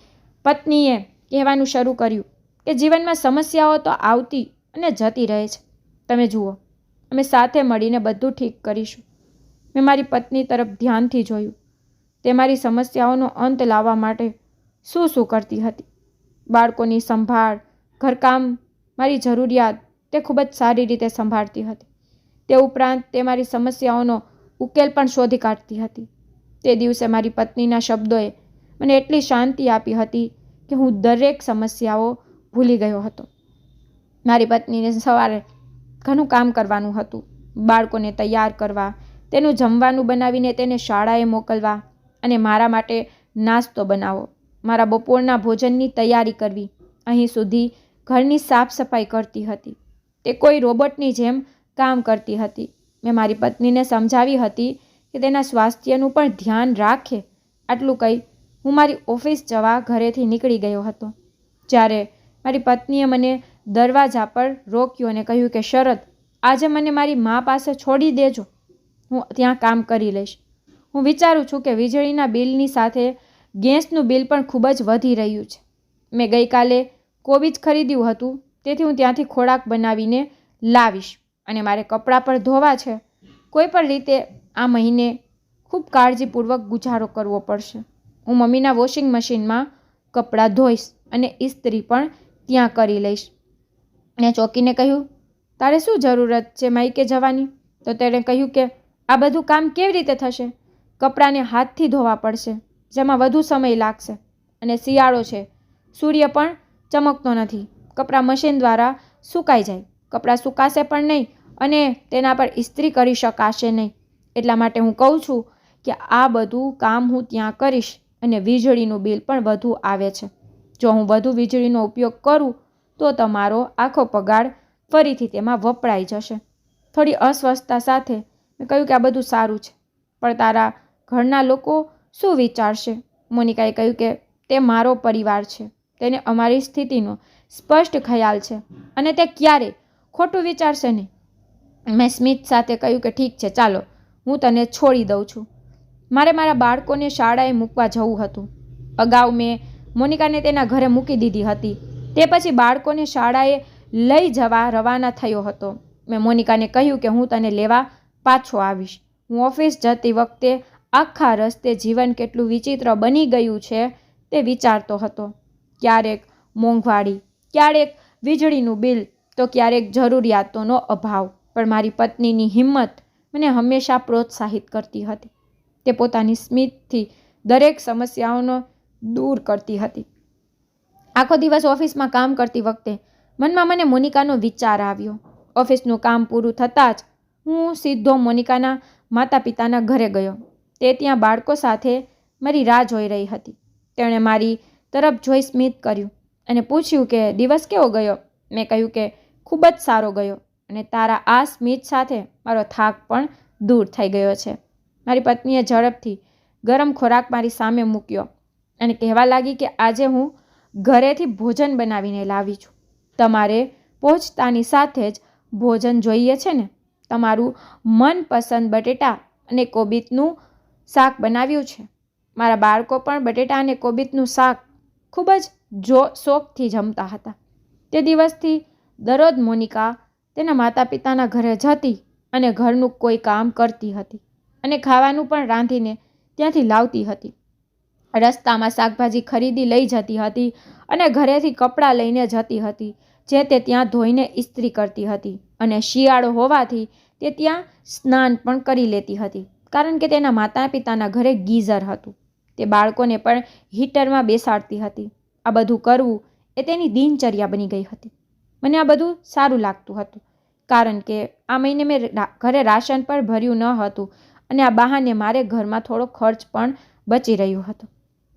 પત્નીએ કહેવાનું શરૂ કર્યું કે જીવનમાં સમસ્યાઓ તો આવતી અને જતી રહે છે. તમે જુઓ, અમે સાથે મળીને બધું ઠીક કરીશું. મેં મારી પત્ની તરફ ધ્યાનથી જોયું. તે મારી સમસ્યાઓનો અંત લાવવા માટે શું શું કરતી હતી. બાળકોની સંભાળ, ઘરકામ, મારી જરૂરિયાત તે ખૂબ જ સારી રીતે સંભાળતી હતી. તે ઉપરાંત તે મારી સમસ્યાઓનો ઉકેલ પણ શોધી કાઢતી હતી. તે દિવસે મારી પત્નીના શબ્દોએ મને એટલી શાંતિ આપી હતી કે હું દરેક સમસ્યાઓ ભૂલી ગયો હતો. મારી પત્નીને સવારે ઘણું કામ કરવાનું હતું. બાળકોને તૈયાર કરવા, તેનું જમવાનું બનાવીને તેને શાળાએ મોકલવા અને મારા માટે નાસ્તો બનાવવો, મારા બપોરના ભોજનની તૈયારી કરવી. અહીં સુધી ઘરની સાફ સફાઈ કરતી હતી. તે કોઈ રોબોટની જેમ કામ કરતી હતી. મેં મારી પત્નીને સમજાવી હતી કે તેના સ્વાસ્થ્યનું પણ ધ્યાન રાખે. આટલું કહી હું મારી ઓફિસ જવા ઘરેથી નીકળી ગયો હતો. જ્યારે મારી પત્નીએ મને દરવાજા પર રોક્યો અને કહ્યું કે શરત, આજે મને મારી મા પાસે છોડી દેજો, હું ત્યાં કામ કરી લઈશ. હું વિચારું છું કે વીજળીના બિલની સાથે ગેસનું બિલ પણ ખૂબ જ વધી રહ્યું છે. મેં ગઈકાલે કોબીજ ખરીદ્યું હતું, તેથી હું ત્યાંથી ખોરાક બનાવીને લાવીશ અને મારે કપડાં પર ધોવા છે. કોઈ પણ રીતે આ મહિને ખૂબ કાળજીપૂર્વક ગુજારો કરવો પડશે. હું મમ્મીના વોશિંગ મશીનમાં કપડાં ધોઈશ અને ઇસ્ત્રી પણ ત્યાં કરી લઈશ. મેં ચોકીને કહ્યું, તારે શું જરૂરત છે માઈકે જવાની? તો તેણે કહ્યું કે આ બધું કામ કેવી રીતે થશે? કપડાંને હાથથી ધોવા પડશે, જેમાં વધુ સમય લાગશે, અને શિયાળો છે, સૂર્ય પણ ચમકતો નથી. કપડાં મશીન દ્વારા સુકાઈ જાય, કપડાં સુકાશે પણ નહીં અને તેના પર ઇસ્ત્રી કરી શકાશે નહીં. એટલા માટે હું કહું છું કે આ બધું કામ હું ત્યાં કરીશ અને વીજળીનું બિલ પણ વધુ આવે છે. જો હું વધુ વીજળીનો ઉપયોગ કરું તો તમારો આખો પગાર ફરીથી તેમાં વપરાઈ જશે. થોડી અસ્વસ્થતા સાથે મેં કહ્યું કે આ બધું સારું છે, પણ તારા ઘરના લોકો શું વિચારશે? મોનિકાએ કહ્યું કે તે મારો પરિવાર છે, તેને અમારી સ્થિતિનો સ્પષ્ટ ખ્યાલ છે અને તે ક્યારેય ખોટું વિચારશે નહીં. મેં સ્મિત સાથે કહ્યું કે ઠીક છે, ચાલો હું તને છોડી દઉં છું. મારે મારા બાળકોને શાળાએ મૂકવા જવું હતું. અગાઉ મેં મોનિકાને તેના ઘરે મૂકી દીધી હતી. તે પછી બાળકોને શાળાએ લઈ જવા રવાના થયો હતો. મેં મોનિકાને કહ્યું કે હું તને લેવા પાછો આવીશ. હું ઓફિસ જતી વખતે આખા રસ્તે જીવન કેટલું વિચિત્ર બની ગયું છે તે વિચારતો હતો. ક્યારેક મોંઘવારી, ક્યારેક વીજળીનું બિલ, તો ક્યારેક જરૂરિયાતોનો અભાવ. પણ મારી પત્નીની હિંમત મને હંમેશા પ્રોત્સાહિત કરતી હતી. તે પોતાની સ્મિતથી દરેક સમસ્યાઓનો દૂર કરતી હતી. આખો દિવસ ઓફિસમાં કામ કરતી વખતે મનમાં મને મોનિકાનો વિચાર આવ્યો. ઓફિસનું કામ પૂરું થતાં જ હું સીધો મોનિકાના માતા પિતાના ઘરે ગયો. તે ત્યાં બાળકો સાથે મારી રાહ જોઈ રહી હતી. તેણે મારી તરફ જોઈ સ્મિત કર્યું અને પૂછ્યું કે દિવસ કેવો ગયો? મેં કહ્યું કે ખૂબ જ સારો ગયો અને તારા આ સ્મિત સાથે મારો થાક પણ દૂર થઈ ગયો છે. મારી પત્નીએ ઝડપથી ગરમ ખોરાક મારી સામે મૂક્યો અને કહેવા લાગી કે આજે હું ઘરેથી ભોજન બનાવીને લાવી છું. તમારે પહોંચતાની સાથે જ ભોજન જોઈએ છે ને? તમારું મનપસંદ બટેટા અને કોબીજનું શાક બનાવ્યું છે. મારા બાળકો પણ બટેટા અને કોબીજનું શાક ખૂબ જ શોખથી જમતા હતા. તે દિવસથી દરરોજ મોનિકા તેના માતા પિતાના ઘરે જતી અને ઘરનું કોઈ કામ કરતી હતી અને ખાવાનું પણ રાંધીને ત્યાંથી લાવતી હતી. રસ્તામાં શાકભાજી ખરીદી લઈ જતી હતી અને ઘરેથી કપડાં લઈને જતી હતી, જે તે ત્યાં ધોઈને ઇસ્ત્રી કરતી હતી. અને શિયાળો હોવાથી તે ત્યાં સ્નાન પણ કરી લેતી હતી, કારણ કે તેના માતા પિતાના ઘરે ગીઝર હતું. તે બાળકોને પણ હીટરમાં બેસાડતી હતી. આ બધું કરવું એ તેની દિનચર્યા બની ગઈ હતી. મને આ બધું સારું લાગતું હતું, કારણ કે આ મહિને મેં ઘરે રાશન પણ ભર્યું ન હતું અને આ બહાને મારે ઘરમાં થોડો ખર્ચ પણ બચી રહ્યો હતો.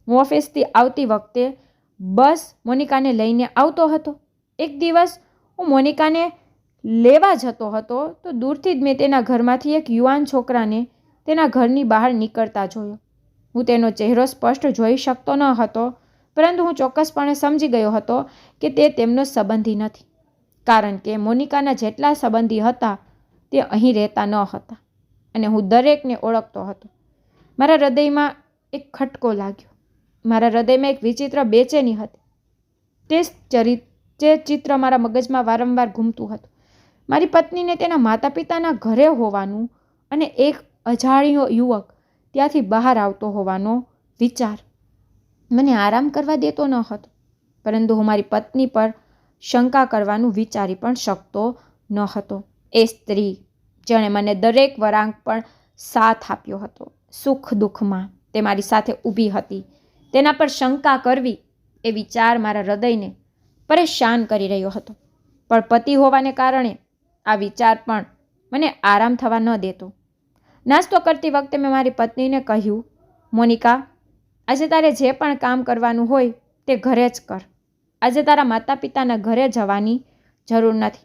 હું ઓફિસથી આવતી વખતે બસ મોનિકાને લઈને આવતો હતો. એક દિવસ હું મોનિકાને લેવા જતો હતો તો દૂરથી જ મેં તેના ઘરમાંથી એક યુવાન છોકરાને તેના ઘરની બહાર નીકળતા જોયો. હું તેનો ચહેરો સ્પષ્ટ જોઈ શકતો ન હતો, પરંતુ હું ચોક્કસપણે સમજી ગયો હતો કે તે તેમનો સંબંધી નથી, કારણ કે મોનિકાના જેટલા સંબંધી હતા તે અહીં રહેતા ન હતા અને હું દરેકને ઓળખતો હતો. મારા હૃદયમાં એક ખટકો લાગ્યો. મારા હૃદયમાં એક વિચિત્ર બેચેની હતી. તે ચિત્ર મારા મગજમાં વારંવાર ઘૂમતું હતું. મારી પત્નીને તેના માતા પિતાના ઘરે હોવાનું અને એક અજાણ્યો યુવક ત્યાંથી બહાર આવતો હોવાનો વિચાર મને આરામ કરવા દેતો ન હતો, પરંતુ હું મારી પત્ની પર શંકા કરવાનું વિચારી પણ શકતો ન હતો. એ સ્ત્રી જેણે મને દરેક વળાંક પર સાથ આપ્યો હતો, સુખ દુઃખમાં તે મારી સાથે ઊભી હતી, તેના પર શંકા કરવી એ વિચાર મારા હૃદયને પરેશાન કરી રહ્યો હતો. પણ પતિ હોવાને કારણે આ વિચાર પણ મને આરામ થવા ન દેતો. નાસ્તો કરતી વખતે મેં મારી પત્નીને કહ્યું, મોનિકા, આજે તારે જે પણ કામ કરવાનું હોય તે ઘરે જ કર. આજે તારા માતા પિતાના ઘરે જવાની જરૂર નથી.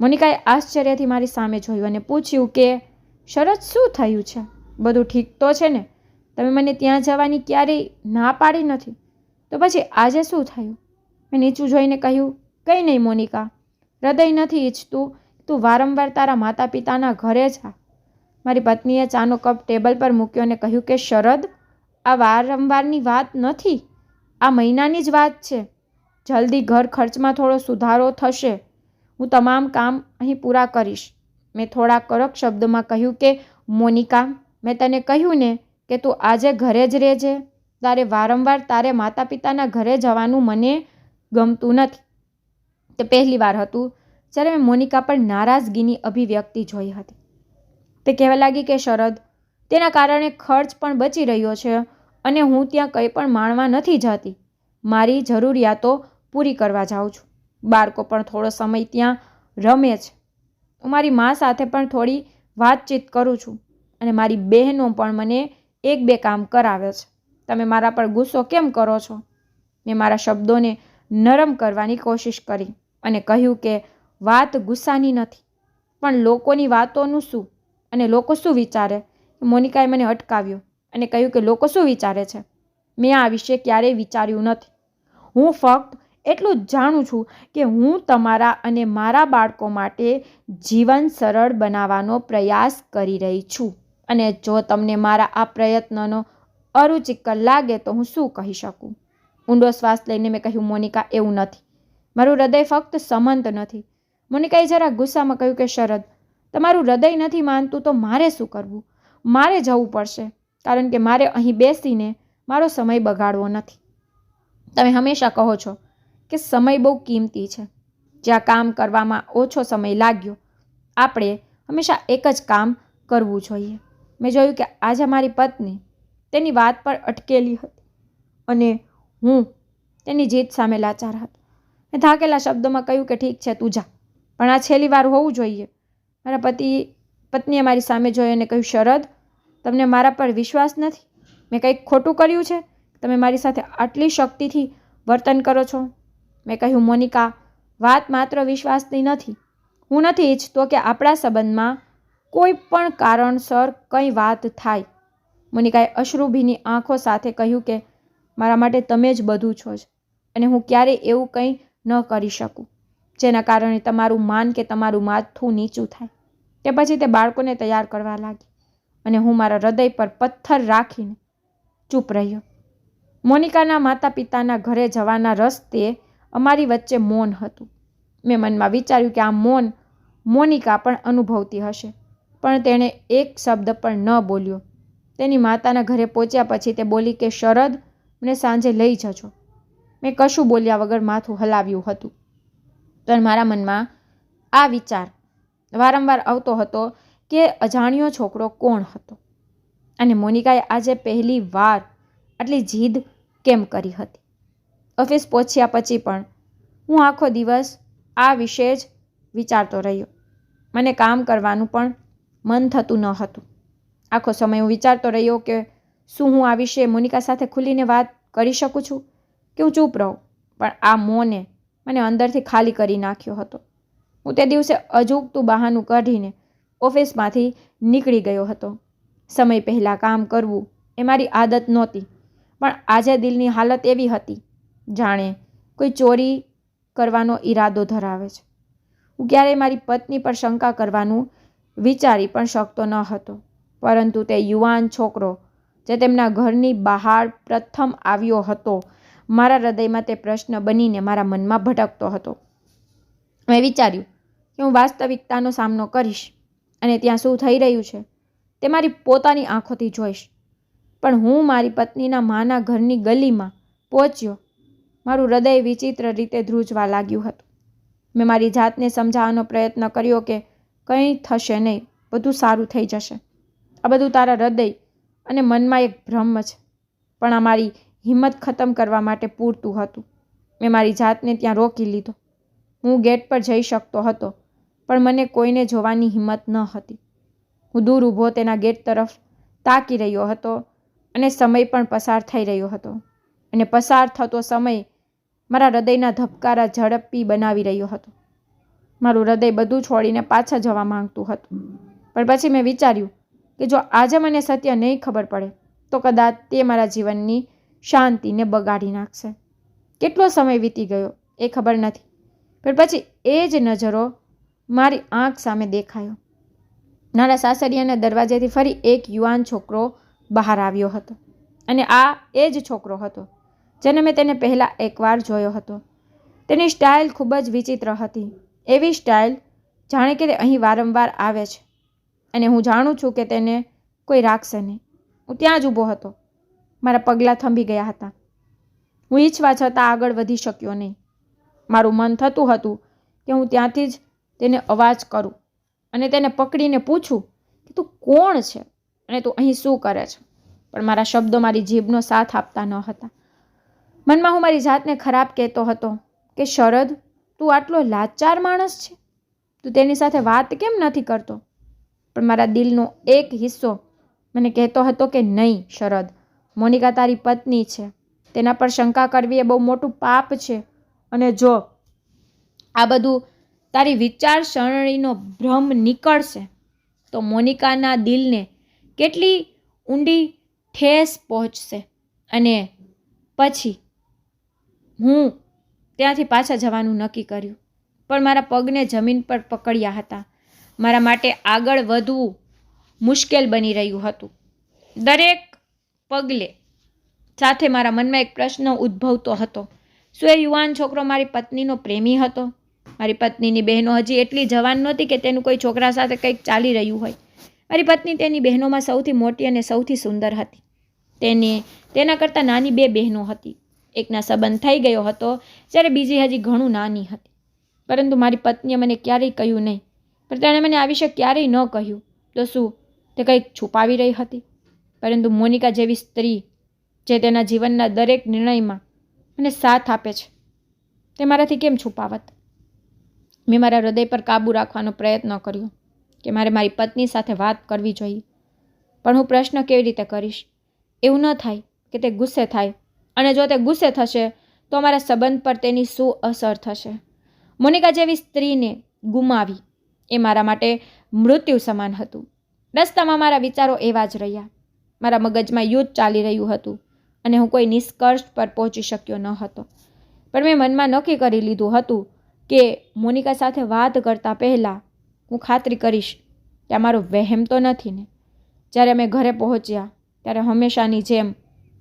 મોનિકાએ આશ્ચર્યથી મારી સામે જોયું અને પૂછ્યું કે શરદ, શું થયું છે? બધું ઠીક તો છે ને? તમે મને ત્યાં જવાની ક્યારેય ના પાડી નથી, તો પછી આજે શું થયું? મેં નીચું જોઈને કહ્યું, કંઈ નહીં મોનિકા, હૃદય નથી ઈચ્છતું તું વારંવાર તારા માતા પિતાના ઘરે જા. મારી પત્નીએ ચાનો કપ ટેબલ પર મૂક્યો અને કહ્યું કે શરદ, આ વારંવારની વાત નથી, આ મહિનાની જ વાત છે. જલ્દી ઘર ખર્ચમાં થોડો સુધારો થશે. હું તમામ કામ અહીં પૂરા કરીશ. મેં થોડા કડક શબ્દોમાં કહ્યું કે મોનિકા, મેં તને કહ્યું ને કે તું આજે ઘરે જ રહેજે. તારે વારંવાર તારે માતા પિતાના ઘરે જવાનું મને ગમતું નથી. તે પહેલી વાર હતું જ્યારે મેં મોનિકા પર નારાજગીની અભિવ્યક્તિ જોઈ હતી. તે કહેવા લાગી કે શરદ, તેના કારણે ખર્ચ પણ બચી રહ્યો છે અને હું ત્યાં કંઈ પણ માણવા નથી જતી. મારી જરૂરિયાતો પૂરી કરવા જાઉં છું. બાળકો પણ થોડો સમય ત્યાં રમે છે. હું મારી મા સાથે પણ થોડી વાતચીત કરું છું અને મારી બહેનો પણ મને એક બે કામ કરાવે છે. તમે મારા પર ગુસ્સો કેમ કરો છો? મેં મારા શબ્દોને નરમ કરવાની કોશિશ કરી અને કહ્યું કે વાત ગુસ્સાની નથી, પણ લોકોની વાતોનું શું અને લોકો શું વિચારે? મોનિકાએ મને અટકાવ્યો અને કહ્યું કે લોકો શું વિચારે છે? મેં આ વિશે ક્યારેય વિચાર્યું નથી. હું ફક્ત એટલું જ જાણું છું કે હું તમારા અને મારા બાળકો માટે જીવન સરળ બનાવવાનો પ્રયાસ કરી રહી છું, અને જો તમને મારા આ પ્રયત્નનો અરુચિકર લાગે તો હું શું કહી શકું? ઊંડો શ્વાસ લઈને મેં કહ્યું, મોનિકા, એવું નથી. મારું હૃદય ફક્ત સંમત નથી. મોનિકાએ જરા ગુસ્સામાં કહ્યું કે શરદ, તમારું હૃદય નથી માનતું તો મારે શું કરવું? મારે જવું પડશે, કારણ કે મારે અહીં બેસીને મારો સમય બગાડવો નથી. તમે હંમેશા કહો છો કે સમય બહુ કિંમતી છે. જ્યાં કામ કરવામાં ઓછો સમય લાગ્યો, આપણે હંમેશા એક જ કામ કરવું જોઈએ. મેં જોયું કે આજે મારી પત્ની તેની વાત પર અટકેલી હતી અને હું તેની જીત સામે લાચાર હતો. મેં થાકેલા શબ્દોમાં કહ્યું કે ઠીક છે, તું જા, પણ આ છેલ્લી વાર હોવું જોઈએ. મારા પત્નીએ મારી સામે જોઈ અને કહ્યું, શરદ, તમને મારા પર વિશ્વાસ નથી? મેં કંઈક ખોટું કર્યું છે? તમે મારી સાથે આટલી શક્તિથી વર્તન કરો છો? મેં કહ્યું, મોનિકા, વાત માત્ર વિશ્વાસની નથી. હું નથી ઈચ્છતો કે આપણા સંબંધમાં કોઈ પણ કારણસર કંઈ વાત થાય. મોનિકાએ અશ્રુભીની આંખો સાથે કહ્યું કે મારા માટે તમે જ બધું છો જ, અને હું ક્યારેય એવું કંઈ ન કરી શકું જેના કારણે તમારું માન કે તમારું માથું નીચું થાય. તે પછી તે બાળકોને તૈયાર કરવા લાગી અને હું મારા હૃદય પર પથ્થર રાખીને ચૂપ રહ્યો. મોનિકાના માતા પિતાના ઘરે જવાના રસ્તે અમારી વચ્ચે મૌન હતું. મેં મનમાં વિચાર્યું કે આ મૌન મોનિકા પણ અનુભવતી હશે, પણ તેણે એક શબ્દ પણ ન બોલ્યો. તેની માતાના ઘરે પહોંચ્યા પછી તે બોલી કે શરદ, મને સાંજે લઈ જજો. મેં કશું બોલ્યા વગર માથું હલાવ્યું હતું. પણ મારા મનમાં આ વિચાર વારંવાર આવતો હતો કે અજાણ્યો છોકરો કોણ હતો અને મોનિકાએ આજે પહેલી વાર આટલી જીદ કેમ કરી હતી. ઓફિસ પહોંચ્યા પછી પણ હું આખો દિવસ આ વિશે જ વિચારતો રહ્યો. મને કામ કરવાનું પણ મન થતું ન હતું. આખો સમય હું વિચારતો રહ્યો કે શું હું આ વિશે મોનિકા સાથે ખુલીને વાત કરી શકું છું કે હું ચૂપ રહું. પણ આ મૌને મને અંદરથી ખાલી કરી નાખ્યો હતો. હું તે દિવસે અજુગતું બહાનું કાઢીને ઓફિસમાંથી નીકળી ગયો હતો. સમય પહેલાં કામ કરવું એ મારી આદત નહોતી, પણ આજે દિલની હાલત એવી હતી જાણે કોઈ ચોરી કરવાનો ઈરાદો ધરાવે છે. હું ક્યારેય મારી પત્ની પર શંકા કરવાનું વિચારી પણ શકતો ન હતો, પરંતુ તે યુવાન છોકરો જે તેમના ઘરની બહાર પ્રથમ આવ્યો હતો, મારા હૃદયમાં તે પ્રશ્ન બનીને મારા મનમાં ભટકતો હતો. મેં વિચાર્યું કે હું વાસ્તવિકતાનો સામનો કરીશ અને ત્યાં શું થઈ રહ્યું છે તે મારી પોતાની આંખોથી જોઈશ. પણ હું મારી પત્નીના માના ઘરની ગલીમાં પહોંચ્યો. મારું હૃદય વિચિત્ર રીતે ધ્રુજવા લાગ્યું હતું. મેં મારી જાતને સમજાવવાનો પ્રયત્ન કર્યો કે કંઈ થશે નહીં, બધું સારું થઈ જશે. આ બધું તારા હૃદય અને મનમાં એક ભ્રમ છે. પણ આ મારી હિંમત ખતમ કરવા માટે પૂરતું હતું. મેં મારી જાતને ત્યાં રોકી લીધો. હું ગેટ પર જઈ શકતો હતો, પણ મને કોઈને જોવાની હિંમત ન હતી. હું દૂર ઊભો તેના ગેટ તરફ તાકી રહ્યો હતો અને સમય પણ પસાર થઈ રહ્યો હતો. અને પસાર થતો સમય મારા હૃદયના ધબકારા ઝડપી બનાવી રહ્યો હતો. મારું હૃદય બધું છોડીને પાછા જવા માંગતું હતું. પણ પછી મેં વિચાર્યું કે જો આજે મને સત્ય નહીં ખબર પડે તો કદાચ તે મારા જીવનની શાંતિને બગાડી નાખશે. કેટલો સમય વીતી ગયો એ ખબર નથી, પણ પછી એ જ નજરો મારી આંખ સામે દેખાયો. મારા સાસરિયાના દરવાજેથી ફરી એક યુવાન છોકરો બહાર આવ્યો હતો. અને આ એ જ છોકરો હતો જેને મેં તેને પહેલાં એકવાર જોયો હતો. તેની સ્ટાઇલ ખૂબ જ વિચિત્ર હતી. એવી સ્ટાઇલ જાણે કે તે અહીં વારંવાર આવે છે અને હું જાણું છું કે તેને કોઈ રાખશે નહીં. હું ત્યાં જ ઊભો હતો. મારા પગલાં થંભી ગયા હતા. હું ઈચ્છવા છતાં આગળ વધી શક્યો નહીં. મારું મન થતું હતું કે હું ત્યાંથી જ તેને અવાજ કરું અને તેને પકડીને પૂછું કે તું કોણ છે અને તું અહીં શું કરે છે, પણ મારા શબ્દો મારી જીભનો સાથ આપતા ન હતા. મનમાં હું મારી જાતને ખરાબ કહેતો હતો કે શરદ, તું આટલો લાચાર માણસ છે, તું તેની સાથે વાત કેમ નથી કરતો? પણ મારા દિલનો એક હિસ્સો મને કહેતો હતો કે નહીં શરદ, મોનિકા તારી પત્ની છે, તેના પર શંકા કરવી એ બહુ મોટું પાપ છે. અને જો આ બધું તારી વિચારસરણીનો ભ્રમ નીકળશે તો મોનિકાના દિલને કેટલી ઊંડી ઠેસ પહોંચશે. અને પછી હું ત્યાંથી પાછા જવાનું નક્કી કર્યું, પણ મારા પગને જમીન પર પકડ્યા હતા. મારા માટે આગળ વધવું મુશ્કેલ બની રહ્યું હતું. દરેક પગલે સાથે મારા મનમાં એક પ્રશ્ન ઉદ્ભવતો હતો. શું એ યુવાન છોકરો મારી પત્નીનો પ્રેમી હતો? મારી પત્નીની બહેનો હજી એટલી જવાન નહોતી કે તેનું કોઈ છોકરા સાથે કંઈક ચાલી રહ્યું હોય. મારી પત્ની તેની બહેનોમાં સૌથી મોટી અને સૌથી સુંદર હતી. તેના કરતાં નાની 2 બહેનો હતી. એકના સંબંધ થઈ ગયો હતો જ્યારે બીજી હજી ઘણું નાની હતી. પરંતુ મારી પત્નીએ મને ક્યારેય કહ્યું નહીં, પણ તેણે મને આ વિશે ક્યારેય ન કહ્યું. તો શું તે કંઈક છુપાવી રહી હતી? પરંતુ મોનિકા જેવી સ્ત્રી જે તેના જીવનના દરેક નિર્ણયમાં મને સાથ આપે છે, તે મારાથી કેમ છુપાવત? મેં મારા હૃદય પર કાબૂ રાખવાનો પ્રયત્ન કર્યો કે મારે મારી પત્ની સાથે વાત કરવી જોઈએ, પણ હું પ્રશ્ન કેવી રીતે કરીશ? એવું ન થાય કે તે ગુસ્સે થાય, અને જો તે ગુસ્સે થશે તો અમારા સંબંધ પર તેની શું અસર થશે? મોનિકા જેવી સ્ત્રીને ગુમાવી એ મારા માટે મૃત્યુ સમાન હતું. રસ્તામાં મારા વિચારો એવા જ રહ્યા. મારા મગજમાં યુદ્ધ ચાલી રહ્યું હતું અને હું કોઈ નિષ્કર્ષ પર પહોંચી શક્યો ન હતો. પણ મેં મનમાં નક્કી કરી લીધું હતું કે મોનિકા સાથે વાત કરતાં પહેલાં હું ખાતરી કરીશ કે આ મારો વહેમ તો નથી ને. જ્યારે અમે ઘરે પહોંચ્યા ત્યારે હંમેશાની જેમ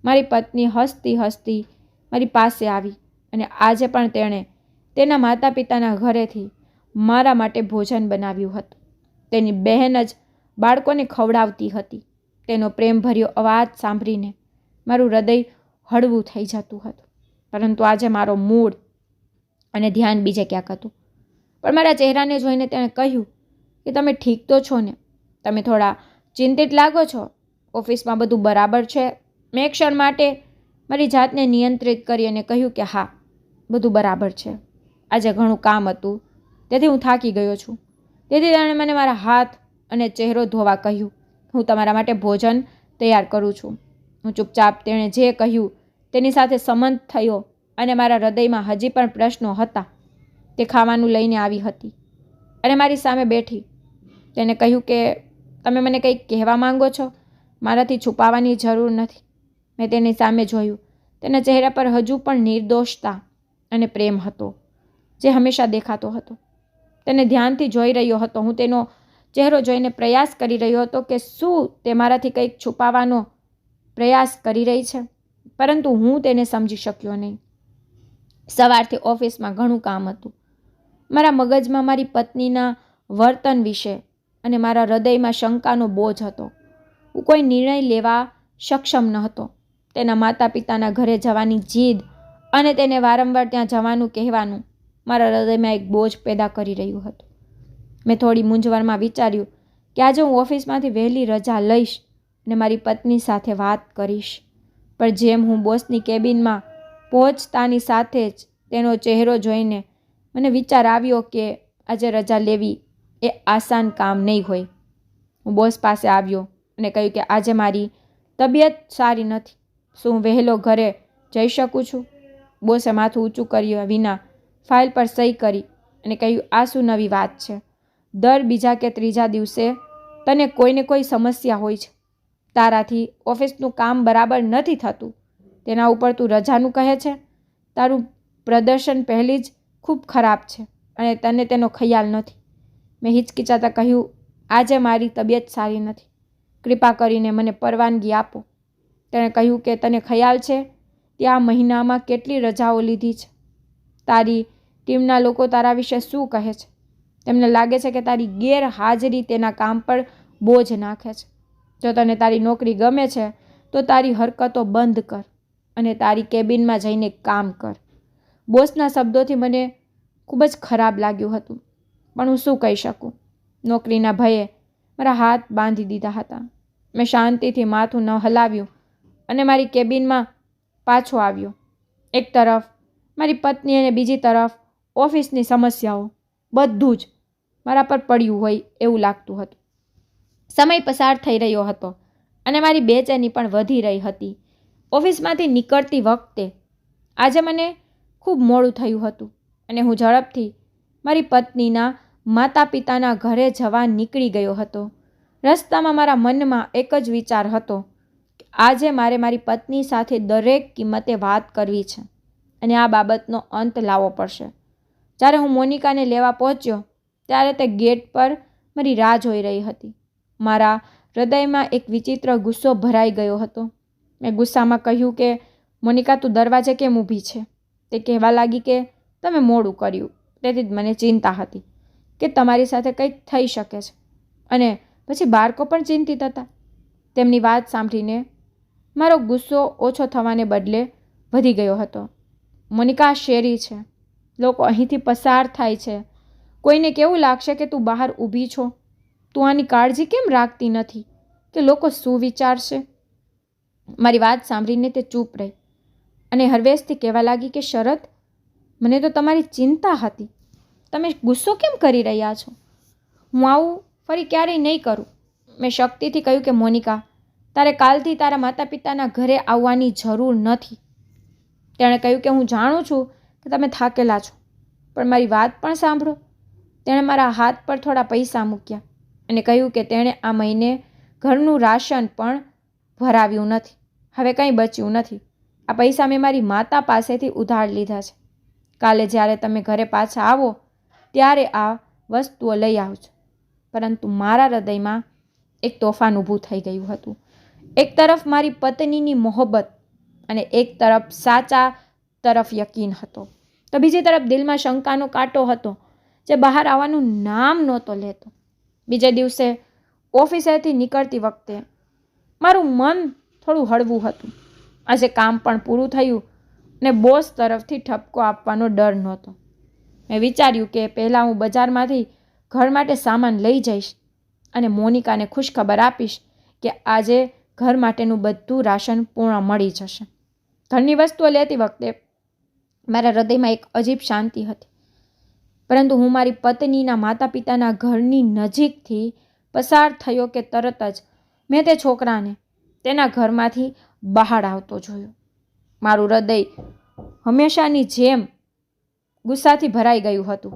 મારી પત્ની હસતી હસતી મારી પાસે આવી અને આજે પણ તેણે તેના માતા પિતાના ઘરેથી મારા માટે ભોજન બનાવ્યું હતું. તેની બહેન જ બાળકોને ખવડાવતી હતી. તેનો પ્રેમભર્યો અવાજ સાંભળીને મારું હૃદય હળવું થઈ જતું હતું. પરંતુ આજે મારો મૂડ અને ધ્યાન બીજે ક્યાંક હતું. પણ મારા ચહેરાને જોઈને તેણે કહ્યું કે તમે ઠીક તો છો ને? તમે થોડા ચિંતિત લાગો છો. ઓફિસમાં બધું બરાબર છે? મેં એક ક્ષણ માટે મારી જાતને નિયંત્રિત કરી અને કહ્યું કે હા, બધું બરાબર છે. આજે ઘણું કામ હતું તેથી હું થાકી ગયો છું. તેથી તેણે મને મારા હાથ અને ચહેરો ધોવા કહ્યું. હું તમારા માટે ભોજન તૈયાર કરું છું. હું ચૂપચાપ તેણે જે કહ્યું તેની સાથે સંમત થયો અને મારા હૃદયમાં હજી પણ પ્રશ્નો હતા. તે ખાવાનું લઈને આવી હતી અને મારી સામે બેઠી. તેને કહ્યું કે તમે મને કંઈક કહેવા માંગો છો? મારાથી છુપાવવાની જરૂર નથી. મેં તેની સામે જોયું. તેના ચહેરા પર હજુ પણ નિર્દોષતા અને પ્રેમ હતો જે હંમેશા દેખાતો હતો. તેને ધ્યાનથી જોઈ રહ્યો હતો. હું તેનો ચહેરો જોઈને પ્રયાસ કરી રહ્યો હતો કે શું તે મારાથી કંઈક છુપાવવાનો પ્રયાસ કરી રહી છે, પરંતુ હું તેને સમજી શક્યો નહીં. સવારથી ઓફિસમાં ઘણું કામ હતું. મારા મગજમાં મારી પત્નીના વર્તન વિશે અને મારા હૃદયમાં શંકાનો બોજ હતો. હું કોઈ નિર્ણય લેવા સક્ષમ ન હતો. તેના માતા પિતાના ઘરે જવાની જીદ અને તેને વારંવાર ત્યાં જવાનું કહેવાનું મારા હૃદયમાં એક બોજ પેદા કરી રહ્યું હતું. મેં થોડી મૂંઝવણમાં વિચાર્યું કે આજે હું ઓફિસમાંથી વહેલી રજા લઈશ અને મારી પત્ની સાથે વાત કરીશ. પણ જેમ હું બોસની કેબિનમાં પહોંચતાની સાથે જ તેનો ચહેરો જોઈને મને વિચાર આવ્યો કે આજે રજા લેવી એ આસાન કામ નહીં હોય. હું બોસ પાસે આવ્યો અને કહ્યું કે આજે મારી તબિયત સારી નથી, શું હું વહેલો ઘરે જઈ શકું છું? બોસે માથું ઊંચું કર્યા વિના ફાઇલ પર સહી કરી અને કહ્યું, આ શું નવી વાત છે? દર બીજા કે ત્રીજા દિવસે તને કોઈને કોઈ સમસ્યા હોય છે. તારાથી ઓફિસનું કામ બરાબર નથી થતું, તેના ઉપર તું રજાનું કહે છે. તારું પ્રદર્શન પહેલી જ ખૂબ ખરાબ છે અને તને તેનો ખ્યાલ નથી. મેં હિચકિચાતા કહ્યું, આજે મારી તબિયત સારી નથી, કૃપા કરીને મને પરવાનગી આપો. તેણે કહ્યું કે તને ખ્યાલ છે તે આ મહિનામાં કેટલી રજાઓ લીધી છે? તારી ટીમના લોકો તારા વિશે શું કહે છે? તેમને લાગે છે કે તારી ગેરહાજરી તેના કામ પર બોજ નાખે છે. જો તને તારી નોકરી ગમે છે તો તારી હરકતો બંધ કર અને તારી કેબિનમાં જઈને કામ કર. બોસના શબ્દોથી મને ખૂબ જ ખરાબ લાગ્યું હતું, પણ હું શું કહી શકું? નોકરીના ભયે મારા હાથ બાંધી દીધા હતા. મેં શાંતિથી માથું ન હલાવ્યું અને મારી કેબિનમાં પાછો આવ્યો. એક તરફ મારી પત્ની અને બીજી તરફ ઓફિસની સમસ્યાઓ, બધું જ મારા પર પડ્યું હોય એવું લાગતું હતું. સમય પસાર થઈ રહ્યો હતો અને મારી બેચેની પણ વધી રહી હતી. ઓફિસમાંથી નીકળતી વખતે આજે મને ખૂબ મોડું થયું હતું અને હું ઝડપથી મારી પત્નીના માતા પિતાના ઘરે જવા નીકળી ગયો હતો. રસ્તામાં મારા મનમાં એક જ વિચાર હતો કે આજે મારે મારી પત્ની સાથે દરેક કિંમતે વાત કરવી છે અને આ બાબતનો અંત લાવવો પડશે. જ્યારે હું મોનિકાને લેવા પહોંચ્યો ત્યારે તે ગેટ પર મારી રાહ જોઈ રહી હતી. મારા હૃદયમાં એક વિચિત્ર ગુસ્સો ભરાઈ ગયો હતો. મેં ગુસ્સામાં કહ્યું કે મોનિકા, તું દરવાજે કેમ ઊભી છે? તે કહેવા લાગી કે તમે મોડું કર્યું, તેથી જ મને ચિંતા હતી કે તમારી સાથે કંઈક થઈ શકે છે. અને પછી બાળકો પણ ચિંતિત હતા. તેમની વાત સાંભળીને મારો ગુસ્સો ઓછો થવાને બદલે વધી ગયો હતો. મોનિકા, આ શેરી છે, લોકો અહીંથી પસાર થાય છે. કોઈને કેવું લાગશે કે તું બહાર ઊભી છો? તું આની કાળજી કેમ રાખતી નથી કે લોકો શું વિચારશે? મારી વાત સાંભળીને તે ચૂપ રહી અને હરવેશથી કહેવા લાગી કે શરત, મને તો તમારી ચિંતા હતી. તમે ગુસ્સો કેમ કરી રહ્યા છો? હું આવું ફરી ક્યારેય નહીં કરું. મેં શક્તિથી કહ્યું કે મોનિકા, તારે કાલથી તારા માતા પિતાના ઘરે આવવાની જરૂર નથી. તેણે કહ્યું કે હું જાણું છું કે તમે થાકેલા છો, પણ મારી વાત પણ સાંભળો. તેણે મારા હાથ પર થોડા પૈસા મૂક્યા અને કહ્યું કે તેણે આ મહિને ઘરનું રાશન પણ ભરાવ્યું નથી. હવે કંઈ બચ્યું નથી. આ પૈસા મેં મારી માતા પાસેથી ઉધાર લીધા છે. કાલે જ્યારે તમે ઘરે પાછા આવો ત્યારે આ વસ્તુઓ લઈ આવજો. પરંતુ મારા હૃદયમાં એક તોફાન ઊભું થઈ ગયું હતું. એક તરફ મારી પત્નીની મોહબ્બત અને એક તરફ સાચા તરફ યકીન હતો, તો બીજી તરફ દિલમાં શંકાનો કાંટો હતો જે બહાર આવવાનું નામ નહોતો લેતો. બીજા દિવસે ઓફિસેથી નીકળતી વખતે મારું મન થોડું હળવું હતું. આજે કામ પણ પૂરું થયું અને બોસ તરફથી ઠપકો આપવાનો ડર નહોતો. મેં વિચાર્યું કે પહેલાં હું બજારમાંથી ઘર માટે સામાન લઈ જઈશ અને મોનિકાને ખુશખબર આપીશ કે આજે ઘર માટેનું બધું રાશન પૂર્ણ મળી જશે. ઘરની વસ્તુઓ લેતી વખતે મારા હૃદયમાં એક અજીબ શાંતિ હતી. પરંતુ હું મારી પત્નીના માતા પિતાના ઘરની નજીકથી પસાર થયો કે તરત જ મેં તે છોકરાને તેના ઘરમાંથી બહાર આવતો જોયો. મારું હૃદય હંમેશાની જેમ ગુસ્સાથી ભરાઈ ગયું હતું.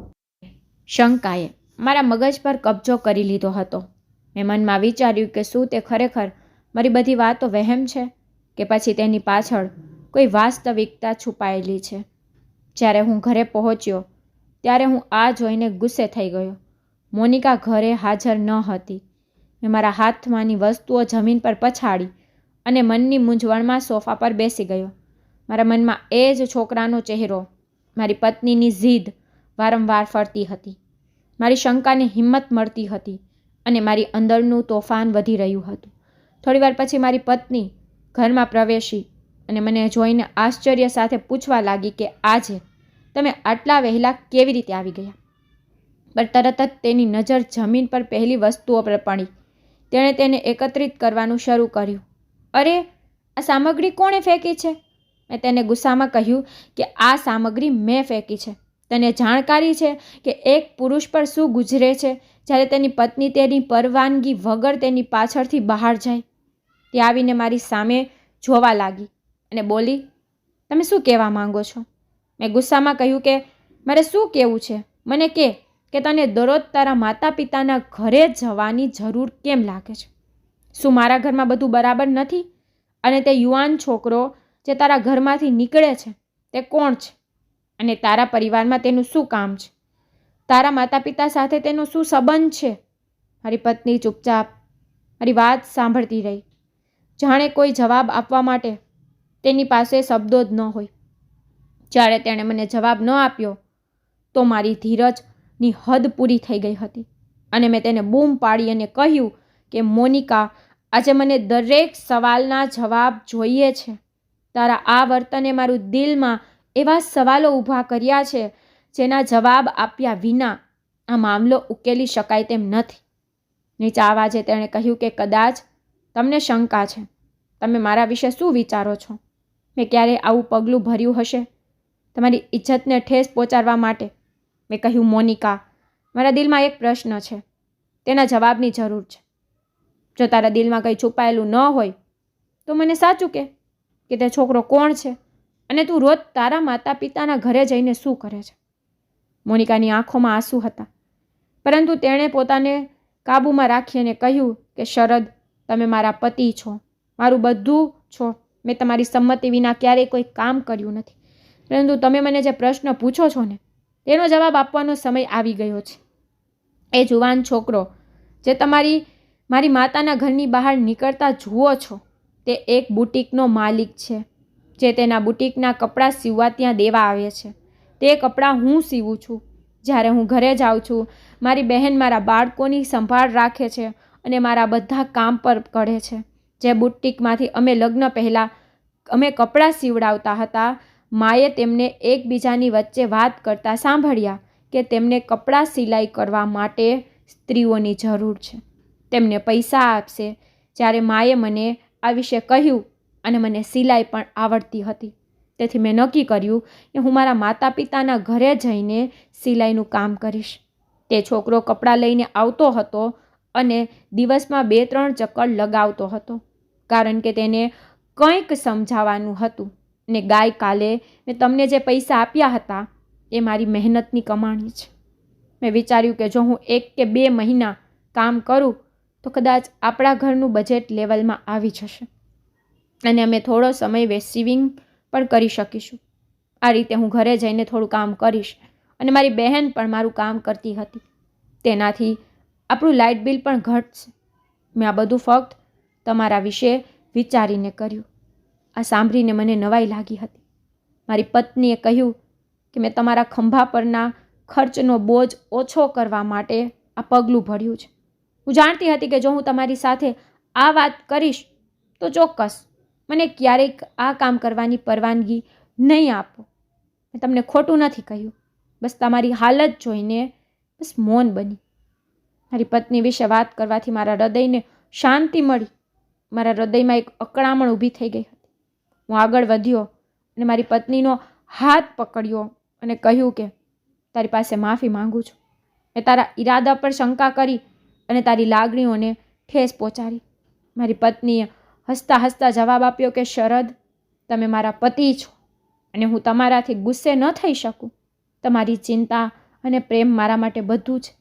શંકાએ મારા મગજ પર કબજો કરી લીધો હતો. મેં મનમાં વિચાર્યું કે શું તે ખરેખર મારી બધી વાતો વહેમ છે કે પછી તેની પાછળ કોઈ વાસ્તવિકતા છુપાયેલી છે. જ્યારે હું ઘરે પહોંચ્યો ત્યારે હું આ જોઈને ગુસ્સે થઈ ગયો. મોનિકા ઘરે હાજર ન હતી. મેં મારા હાથમાંની વસ્તુઓ જમીન પર પછાડી અને મનની મૂંઝવણમાં સોફા પર બેસી ગયો. મારા મનમાં એ જ છોકરાનો ચહેરો, મારી પત્નીની જીદ વારંવાર ફરતી હતી. મારી શંકાને હિંમત મળતી હતી અને મારી અંદરનું તોફાન વધી રહ્યું હતું. થોડીવાર પછી મારી પત્ની ઘરમાં પ્રવેશી અને મને જોઈને આશ્ચર્ય સાથે પૂછવા લાગી કે આજે તમે આટલા વહેલા કેવી રીતે આવી ગયા? પણ તરત જ તેની નજર જમીન પર પહેલી વસ્તુઓ પર પડી. તેણે તેને એકત્રિત કરવાનું શરૂ કર્યું. અરે, આ સામગ્રી કોણે ફેંકી છે? એ તેને ગુસ્સામાં કહ્યું કે આ સામગ્રી મેં ફેંકી છે. તને જાણકારી છે કે એક પુરુષ પર શું ગુજરે છે જ્યારે તેની પત્ની તેની પરવાનગી વગર તેની પાછળથી બહાર જાય? તે આવીને મારી સામે જોવા લાગી અને બોલી, તમે શું કહેવા માંગો છો? મેં ગુસ્સામાં કહ્યું કે મારે શું કહેવું છે, મને કે તને દરરોજ તારા માતા પિતાના ઘરે જવાની જરૂર કેમ લાગે છે? શું મારા ઘરમાં બધું બરાબર નથી? અને તે યુવાન છોકરો જે તારા ઘરમાંથી નીકળે છે તે કોણ છે? અને તારા પરિવારમાં તેનું શું કામ છે? તારા માતા પિતા સાથે તેનો શું સંબંધ છે? મારી પત્ની ચૂપચાપ મારી વાત સાંભળતી રહી, જાણે કોઈ જવાબ આપવા માટે તેની પાસે શબ્દો જ ન હોય. જ્યારે તેણે મને જવાબ ન આપ્યો તો મારી ધીરજની હદ પૂરી થઈ ગઈ હતી અને મેં તેને બૂમ પાડી અને કહ્યું કે મોનિકા, આજે મને દરેક સવાલના જવાબ જોઈએ છે. તારા આ વર્તને મારું દિલમાં એવા સવાલો ઊભા કર્યા છે જેના જવાબ આપ્યા વિના આ મામલો ઉકેલી શકાય તેમ નથી. નીચા અવાજે તેણે કહ્યું કે કદાચ તમને શંકા છે. તમે મારા વિશે શું વિચારો છો? મેં ક્યારે આવું પગલું ભર્યું હશે તમારી ઇજ્જતને ઠેસ પહોંચાડવા માટે? મેં કહ્યું, મોનિકા, મારા દિલમાં એક પ્રશ્ન છે, તેના જવાબની જરૂર છે. જો તારા દિલમાં કંઈ છુપાયેલું ન હોય તો મને સાચું કે તે છોકરો કોણ છે અને તું રોજ તારા માતા પિતાના ઘરે જઈને શું કરે છે? મોનિકાની આંખોમાં આંસુ હતા, પરંતુ તેણે પોતાને કાબૂમાં રાખી અને કહ્યું કે શરદ, તમે મારા પતિ છો, મારું બધું છો. મેં તમારી સંમતિ વિના ક્યારેય કોઈ કામ કર્યું નથી, પરંતુ તમે મને જે પ્રશ્ન પૂછો છો ને તેનો જવાબ આપવાનો સમય આવી ગયો છે. એ જુવાન છોકરો જે મારી માતાના ઘરની બહાર નીકળતા જુઓ છો તે એક બુટીકનો માલિક છે, જે તેના બુટીકના કપડાં સીવવા ત્યાં દેવા આવે છે. તે કપડાં હું સીવું છું. જ્યારે હું ઘરે જાઉં છું, મારી બહેન મારા બાળકોની સંભાળ રાખે છે અને મારા બધા કામ પર કરે છે. જે બુટીકમાંથી અમે લગ્ન પહેલાં અમે કપડાં સીવડાવતા હતા, માએ તેમને એકબીજાની વચ્ચે વાત કરતા સાંભળ્યા કે તેમને કપડાં સિલાઈ કરવા માટે સ્ત્રીઓની જરૂર છે, તેમને પૈસા આપશે. જ્યારે માએ મને આ વિશે કહ્યું અને મને સિલાઈ પણ આવડતી હતી, તેથી મેં નક્કી કર્યું કે હું મારા માતા પિતાના ઘરે જઈને સિલાઈનું કામ કરીશ. તે છોકરો કપડાં લઈને આવતો હતો અને દિવસમાં 2-3 ચક્કર લગાવતો હતો, કારણ કે તેને કંઈક સમજાવવાનું હતું. અને કાલે મેં તમને જે પૈસા આપ્યા હતા એ મારી મહેનતની કમાણી છે. મેં વિચાર્યું કે જો હું 1 કે 2 મહિના કામ કરું તો કદાચ આપણા ઘરનું બજેટ લેવલમાં આવી જશે અને અમે થોડો સમય સેવિંગ પણ કરી શકીશું. આ રીતે હું ઘરે જઈને થોડું કામ કરીશ અને મારી બહેન પણ મારું કામ કરતી હતી. તેનાથી આપણું લાઇટ બિલ પણ ઘટશે. મેં આ બધું ફક્ત તમારા વિશે વિચારીને કર્યું. આ સાંભળીને મને નવાઈ લાગી હતી. મારી પત્નીએ કહ્યું કે મેં તમારા ખંભા પરના ખર્ચનો બોજ ઓછો કરવા માટે આ પગલું ભર્યું છે. હું જાણતી હતી કે જો હું તમારી સાથે આ વાત કરીશ તો ચોક્કસ મને ક્યારેક આ કામ કરવાની પરવાનગી નહીં આપો. મેં તમને ખોટું નથી કહ્યું, બસ તમારી હાલત જોઈને બસ મૌન બની. મારી પત્ની વિશે વાત કરવાથી મારા હૃદયને શાંતિ મળી. મારા હૃદયમાં એક અકળામણ ઊભી થઈ ગઈ હતી. હું આગળ વધ્યો અને મારી પત્નીનો હાથ પકડ્યો અને કહ્યું કે તારી પાસે માફી માંગુ છું. મેં તારા ઈરાદા પર શંકા કરી અને તારી લાગણીઓને ઠેસ પહોંચાડી. મારી પત્નીએ હસતા હસતા જવાબ આપ્યો કે શરદ, તમે મારા પતિ છો અને હું તમારાથી ગુસ્સે ન થઈ શકું. તમારી ચિંતા અને પ્રેમ મારા માટે બધું છે,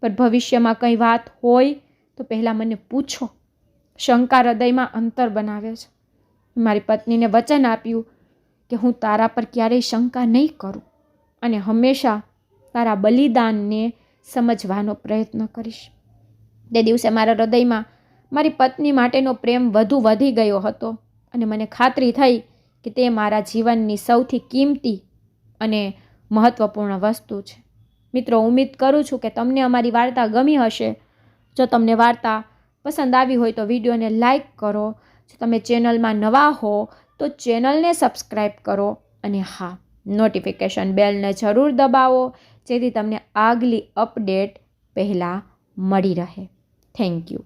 પણ ભવિષ્યમાં કંઈ વાત હોય તો પહેલાં મને પૂછો. શંકા હૃદયમાં અંતર બનાવે છે. મારી પત્નીને વચન આપ્યું કે હું તારા પર ક્યારેય શંકા નહીં કરું અને હંમેશા તારા બલિદાનને સમજવાનો પ્રયત્ન કરીશ. તે દિવસે મારા હૃદયમાં મારી પત્ની માટેનો પ્રેમ વધુ વધી ગયો હતો અને મને ખાતરી થઈ કે તે મારા જીવનની સૌથી કિંમતી અને મહત્ત્વપૂર્ણ વસ્તુ છે. મિત્રો, ઉમ્મીદ કરું છું કે તમને અમારી વાર્તા ગમી હશે. જો તમને વાર્તા પસંદ આવી હોય તો વિડીયોને લાઈક કરો. જો તમે ચેનલમાં નવા હો તો ચેનલને સબસ્ક્રાઈબ કરો અને હા, નોટિફિકેશન બેલને જરૂર દબાવો જેથી તમને આગલી અપડેટ પહેલાં મળી રહે. Thank you.